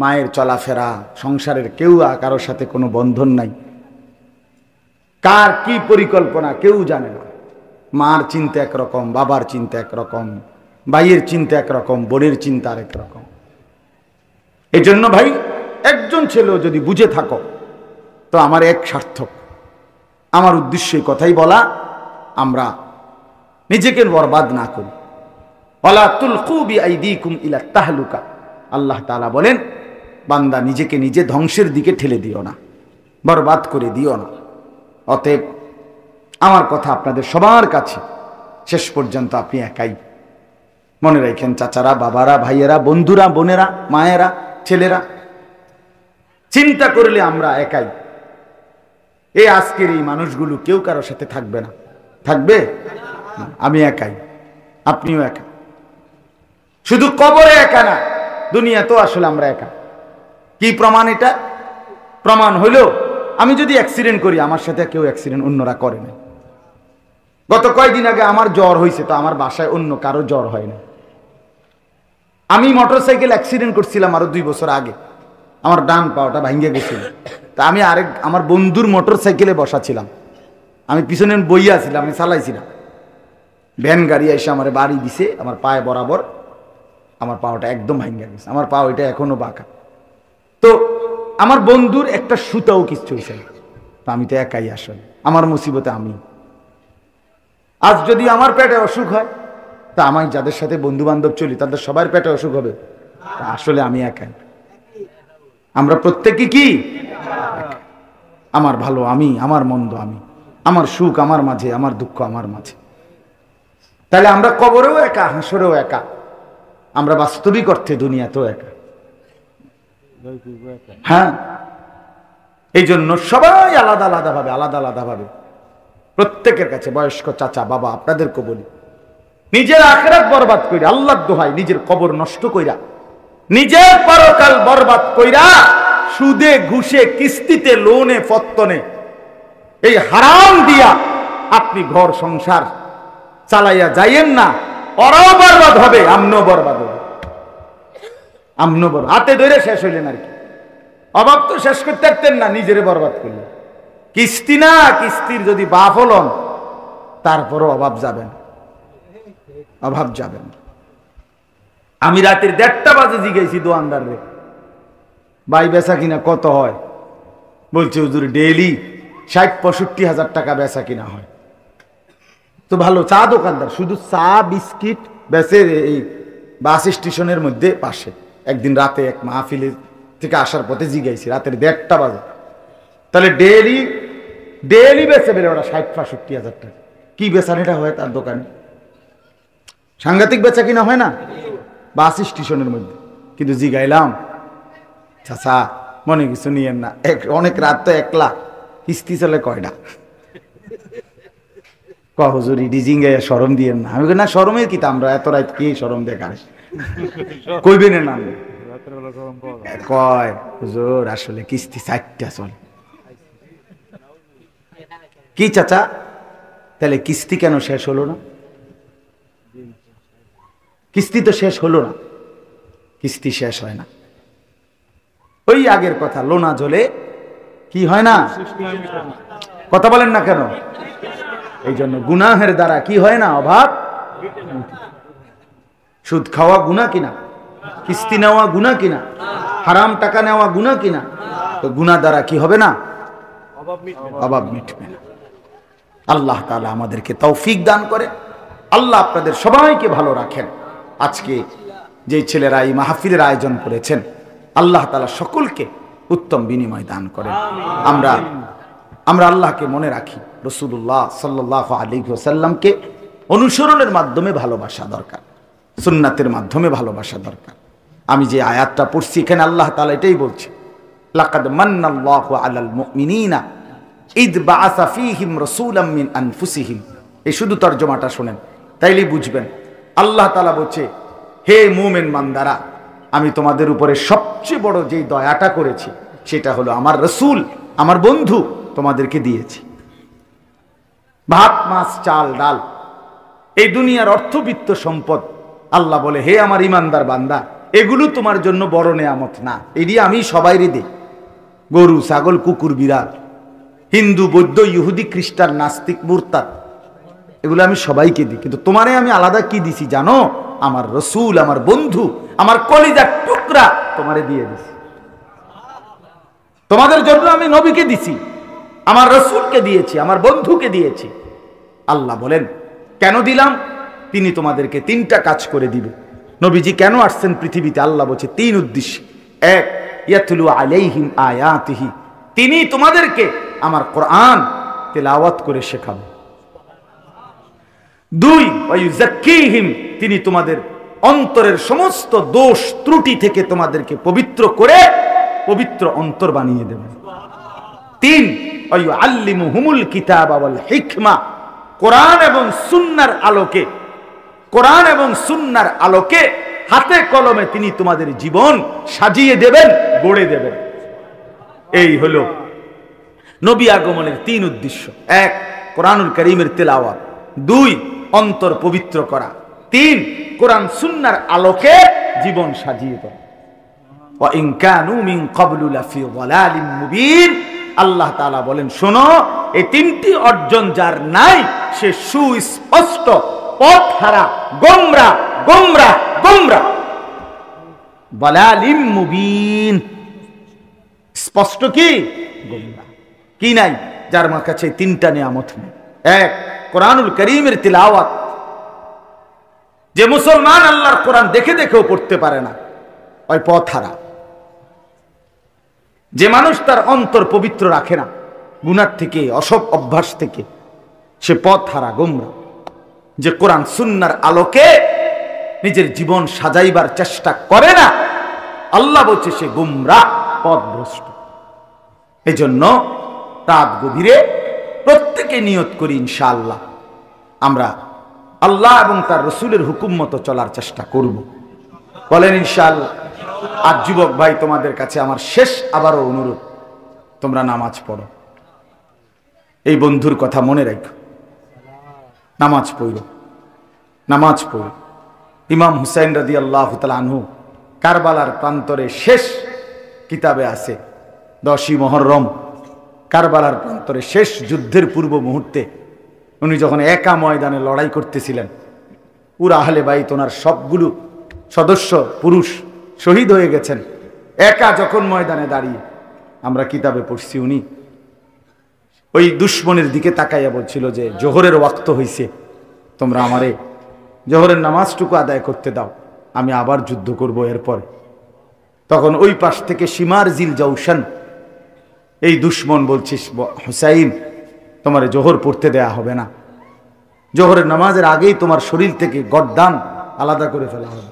মায়ের চলাফেরা, সংসারের কেউ কারোর সাথে কোনো বন্ধন নাই, কার কি পরিকল্পনা কেউ জানে না। মার চিন্তা একরকম, বাবার চিন্তা একরকম, ভাইয়ের চিন্তা একরকম, বোনের চিন্তা আরেক রকম। এই জন্য ভাই, একজন ছেলেও যদি বুঝে থাকো তো আমার এক সার্থক। আমার উদ্দেশ্য কথাই বলা, আমরা নিজেকে বরবাদ না করি। ওয়ালা তুলকু বিআইদিকুম ইলা তাহলুকা, আল্লাহ তাআলা বলেন বান্দা নিজেকে নিজে ধ্বংসের দিকে ঠেলে দিও না, বরবাদ করে দিও না। অতএব আমার কথা আপনাদের সবার কাছে, শেষ পর্যন্ত আপনি একাই। মনে রাখেন চাচারা, বাবারা, ভাইয়েরা, বন্ধুরা, বোনেরা, মায়েরা, ছেলেরা, চিন্তা করলে আমরা একাই। এই আজকের এই মানুষগুলো কেউ কারোর সাথে থাকবে না, থাকবে? আমি একাই, আপনিও একা। শুধু কবরে একা না, দুনিয়া তো আসলে আমরা একা। কি প্রমাণ? এটা প্রমাণ হইল আমি যদি অ্যাক্সিডেন্ট করি, আমার সাথে কেউ অ্যাক্সিডেন্ট অন্যরা করে না। গত কয়েকদিন আগে আমার জ্বর হয়েছে, তো আমার বাসায় অন্য কারো জ্বর হয় না। আমি মোটরসাইকেল অ্যাক্সিডেন্ট করছিলাম আরো 2 বছর আগে, আমার ডান পাওটা ভাঙ্গে গেছিল। তা আমি আমার বন্ধুর মোটরসাইকেলে বসা ছিলাম, আমি পিছনে বইয়া ছিলাম, আমি চালাইছিলাম। ভ্যান গাড়ি এসে আমার বাড়ি দিছে, আমার পায়ে বরাবর আমার পাওটা একদম ভাঙ্গে গেছে, আমার পা ওইটা এখনো বাঁকা। তো আমার বন্ধুর একটা সুতাও কিচ্ছু হয়েছে না। আমি তো একাই, আসলে আমার মুসিবতে আমি। আজ যদি আমার পেটে অসুখ হয়, তা আমি যাদের সাথে বন্ধু বান্ধব চলি তাদের সবার পেটে অসুখ হবে, আসলে আমি একাই। আমরা প্রত্যেকে কি আমার ভালো আমি, আমার মন্দ আমি, আমার সুখ আমার মাঝে, আমার দুঃখ আমার মাঝে। তাহলে আমরা কবরেও একা, হাসরেও একা, আমরা বাস্তবিক অর্থে দুনিয়াতেও একা। হ্যাঁ, এই জন্য সবাই আলাদা আলাদা ভাবে প্রত্যেকের কাছে, বয়স্ক চাচা বাবা আপনাদেরকে বলি, নিজের আখিরাত বরবাদ কইরা, আল্লাহর দোহাই, নিজের কবর নষ্ট কইরা, নিজের পরকাল বরবাদ কইরা সুদে ঘুষে কিস্তিতে লোনে ফত্তনে এই হারাম দিয়া আপনি ঘর সংসার চালাইয়া যাইয়েন না। ওরাও বরবাদ হবে, আমনও বরবাদ হবে। আমনও বরবাদ, হাতে ধরে শেষ হইলেন আর কি। অভাব তো শেষ করতে পারতেন না, নিজেরে বরবাদ করলেন। কিস্তি না, কিস্তির যদি বাপ হলন তারপরও অভাব যাবেন, অভাব যাবেন। আমি রাতের 1:30 বাজে জিজ্ঞেসি দোয়ানদার রে, ভাই বেচা কিনা কত হয়? বলছে হুজুর ডেইলি 60-65 হাজার টাকা বেচা কিনা হয়। তো ভালো চা দোকানদার, শুধু চা বিস্কিট বেচে এই বাস স্টেশনের মধ্যে পাশে। একদিন রাতে এক মাহফিলে থেকে আসার পথে জিজ্ঞাসি, রাতের 1:30 বাজে, তাহলে ডেইলি বেচে বেড়ে ওরা 60-65 হাজার টাকা। কি বেচানিটা হয় তার দোকানে? সাংঘাতিক বেচা কিনা হয় না বাস স্টেশনের মধ্যে। কিন্তু জিগাইলাম, চাচা মনে কিছু নিয়েন না, অনেক রাত তো, একলা কিস্তি চলে কয়টা? হুজুরি ডিজিং শরম দিয়েন না। আমি না শরমের কি, আমরা এত রাত কি শরম দেখায় কইবেন না? কয় হুজুর আসলে কিস্তি 4টা চলে। কি চাচা তাহলে কিস্তি কেন শেষ হলো না? কিস্তি তো শেষ হলো না, কিস্তি শেষ হয় না। ওই আগের কথা, লোনা জ্বলে কি হয় না? কথা বলেন না কেন? এই জন্য গুনাহের দ্বারা কি হয় না? অভাব। সুদ খাওয়া গুনাহ কিনা? কিস্তি নেওয়া গুনাহ কিনা? হারাম টাকা নেওয়া গুনাহ কিনা? তো গুনাহ দ্বারা কি হবে না? অভাব মিটবে না। আল্লাহ তাআলা আমাদেরকে তৌফিক দান করে। আল্লাহ আপনাদের সবাইকে ভালো রাখেন। আজকে যে ছেলেরা এই মাহফিলের আয়োজন করেছেন, আল্লাহ তাআলা সকলকে উত্তম বিনিময় দান করেন। আমরা আল্লাহকে মনে রাখি, রাসূলুল্লাহ সাল্লাল্লাহু আলাইহি ওয়াসাল্লামকে অনুসরণের মাধ্যমে ভালোবাসা দরকার, সুন্নাতের মাধ্যমে ভালোবাসা দরকার। আমি যে আয়াতটা পড়ছি এখানে আল্লাহ তাআলা এটাই বলছে, লাকাদ মান্নাল্লাহু আলাল মুমিনিনা ইদ বাআসা ফীহিম রাসূলাম মিন আনফুসিহিম। এই শুধু তরজমাটা শুনেন, তাইলেই বুঝবেন। আল্লাহ তাআলা বলছে, হে মুমিন বান্দারা, আমি তোমাদের উপরে সবচেয়ে বড় যেই দয়াটা করেছি সেটা হলো আমার রাসূল, আমার বন্ধু তোমাদেরকে দিয়েছি। ভাত মাছ চাল ডাল, এই দুনিয়ার অর্থবিত্ত সম্পদ, আল্লাহ বলে হে আমার ইমানদার বান্দা, এগুলো তোমার জন্য বড় নেয়ামত না, এটি আমি সবাইরে দিই। গরু ছাগল কুকুর বিড়াল, হিন্দু বৌদ্ধ ইহুদি খ্রিস্টান নাস্তিক মুরতাদ, এগুলো আমি সবাইকে দিই। কিন্তু তোমারে আমি আলাদা কি দিছি জানো? আমার রাসূল, আমার বন্ধু, আমার কলিজার টুকরা তোমারে দিয়ে দিছি। তোমাদের জন্য আমি নবীকে দিছি, আমার রাসূলকে দিয়েছি, আমার বন্ধুকে দিয়েছি। আল্লাহ বলেন কেন দিলাম? তিনি তোমাদেরকে 3টা কাজ করে দিবে। নবীজি কেন আসছেন পৃথিবীতে? আল্লাহ বলছে 3 উদ্দেশ্য। 1, ইয়াতলু আলাইহিম আয়াতিহি, তিনি তোমাদেরকে আমার কোরআন তেলাওয়াত করে শেখাবেন। 2, ওয়ায়ুযাক্কিহিম, তিনি তোমাদের অন্তরের সমস্ত দোষ ত্রুটি থেকে তোমাদেরকে পবিত্র করে পবিত্র অন্তর বানিয়ে দেবেন। 3, ওয়ায়ুআল্লিমুহুমুল কিতাবা ওয়াল হিকমা, কোরআন এবং সুন্নাহর আলোকে, কোরআন এবং সুন্নাহর আলোকে হাতে কলমে তিনি তোমাদের জীবন সাজিয়ে দেবেন, গড়ে দেবেন। এই হলো নবী আগমনের 3 উদ্দেশ্য। 1, কোরআনুল কারীমের তেলাওয়াত। 2, অন্তর পবিত্র করা। 3, কোরআন সুন্নাহর আলোকে জীবন সাজিয়ে দেওয়া। ওয়া ইন কানু মিন ক্বাবলু লাফি যালালিম মুবিন, আল্লাহ তাআলা বলেন শোনো, এই 3টি অর্জন যার নাই সে সুস্পষ্ট পথহারা, গোমরাহ গোমরাহ গোমরাহ। যালালিম মুবিন, স্পষ্ট কি? গোমরাহ। কি নাই? যার কাছে 3টা নিয়ামত নেই। 1, কোরআনুল কারীমের তিলাওয়াত। যে মুসলমান আল্লাহর কোরআন দেখে দেখেও পড়তে পারে না, ওই পথহারা। যে মানুষ তার অন্তর পবিত্র রাখে না গুনাহ থেকে, অসৎ অভ্যাস থেকে, সে পথহারা, গোমরাহ। যে কোরআন সুন্নাহর আলোকে নিজের জীবন সাজাইবার চেষ্টা করে না, আল্লাহ বলছে সে গোমরাহ, পথভ্রষ্ট। এজন্য রাত গভীরে প্রত্যেকে নিয়ত করি ইনশাআল্লাহ আমরা আল্লাহ এবং তার রসুলের হুকুম মতো চলার চেষ্টা করব। বলেন ইনশাআল্লাহ। আর যুবক ভাই, তোমাদের কাছে আমার শেষ আবারও অনুরোধ, তোমরা নামাজ পড়ো। এই বন্ধুর কথা মনে রাখো, নামাজ পড়ো, নামাজ পড়ো। ইমাম হুসাইন রাদিয়াল্লাহু তাআলা আনহু কারবালার প্রান্তরে শেষ কিতাবে আছে 10ই মুহররম কারবালার প্রান্তরে শেষ যুদ্ধের পূর্ব মুহূর্তে উনি যখন একা ময়দানে লড়াই করতেছিলেন, পুরা আহলে বাইত ওনার সবগুলো সদস্য পুরুষ শহীদ হয়ে গেছেন, একা যখন ময়দানে দাঁড়িয়ে আমরা কিতাবে পড়ছি উনি ওই দুশ্মনের দিকে তাকাইয়া বলছিল যে জোহরের ওয়াক্ত হইছে, তোমরা আমারে জোহরের নামাজটুকু আদায় করতে দাও, আমি আবার যুদ্ধ করব এরপর। তখন ওই পাশ থেকে সীমার জিল জাউশান এই দুশ্মন বলছিস হুসাইন তোমারে জোহর পড়তে দেয়া হবে না, জোহরের নামাজের আগেই তোমার শরীর থেকে গর্দান আলাদা করে ফেলা হবে।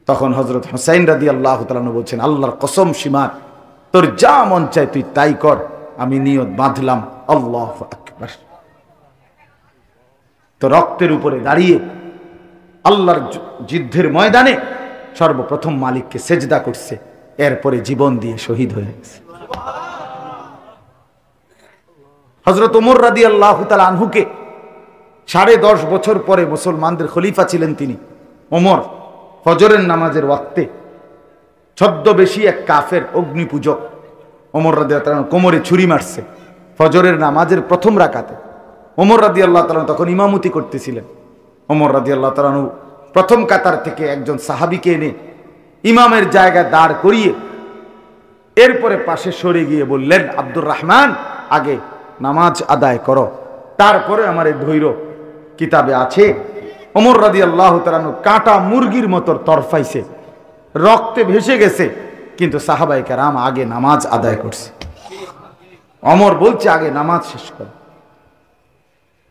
তখন হযরত হুসাইন রাদিয়াল্লাহু তাআলা বলছেন, আল্লাহর কসম সীমার, তোর যা মন চায় তুই তাই কর, আমি নিয়ত বাঁধলাম, আল্লাহু আকবার। তো রক্তের উপরে দাঁড়িয়ে আল্লাহর যুদ্ধের ময়দানে সর্বপ্রথম মালিককে সেজদা করছে, এরপরে জীবন দিয়ে শহীদ হয়ে গেছে। হযরত ওমর রাদিয়াল্লাহু তাআলা আনহুকে 10.5 বছর পরে মুসলমানদের খলিফা ছিলেন তিনি ওমর, ফজরের নামাজের ওয়াক্তে ছদ্মবেশী এক কাফের অগ্নিপূজক ওমর রাদিয়াল্লাহু তাআলা কোমরে ছুরি মারছে ফজরের নামাজের প্রথম রাকাতে। ওমর রাদিয়াল্লাহু তাআলা তখন ইমামতি করতেছিলেন। ওমর রাদিয়াল্লাহু তাআলা প্রথম কাতার থেকে একজন সাহাবীকে এনে ইমামের জায়গায় দাঁড় করিয়ে এরপরে পাশে সরে গিয়ে বললেন, আব্দুর রহমান আগে নামাজ আদায় করো, তারপরে আমার এই ধৈর্য কিতাবে আছে। ওমর রাদিয়াল্লাহু তাআলা কাঁটা মুরগির মতো তরফাইছে, রক্তে ভেসে গেছে, কিন্তু সাহাবায়ে কেরাম আগে নামাজ আদায় করছে। ওমর বলছে আগে নামাজ শেষ করো।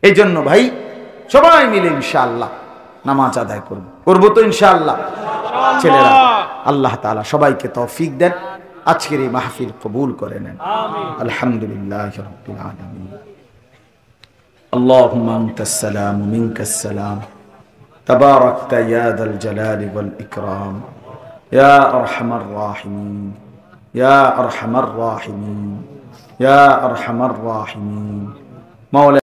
এই জন্য ভাই সবাই মিলে ইনশাআল্লাহ নামাজ আদায় করবো তো ইনশাআল্লাহ। ছেলেরা, আল্লাহ তাআলা সবাইকে তৌফিক দেন, আজকের এই মাহফিল কবুল করে নেন। আলহামদুলিল্লাহি রাব্বিল আলামিন। আল্লাহুম্মা আনতাস সালাম ওয়া মিনকাস সালাম, তাবারাকতা ইয়া যাল জালালি ওয়াল ইকরাম, ইয়া আরহামার রাহিমিন, ইয়া আরহামার রাহিমিন, ইয়া আরহামার রাহিমিন। মাওলা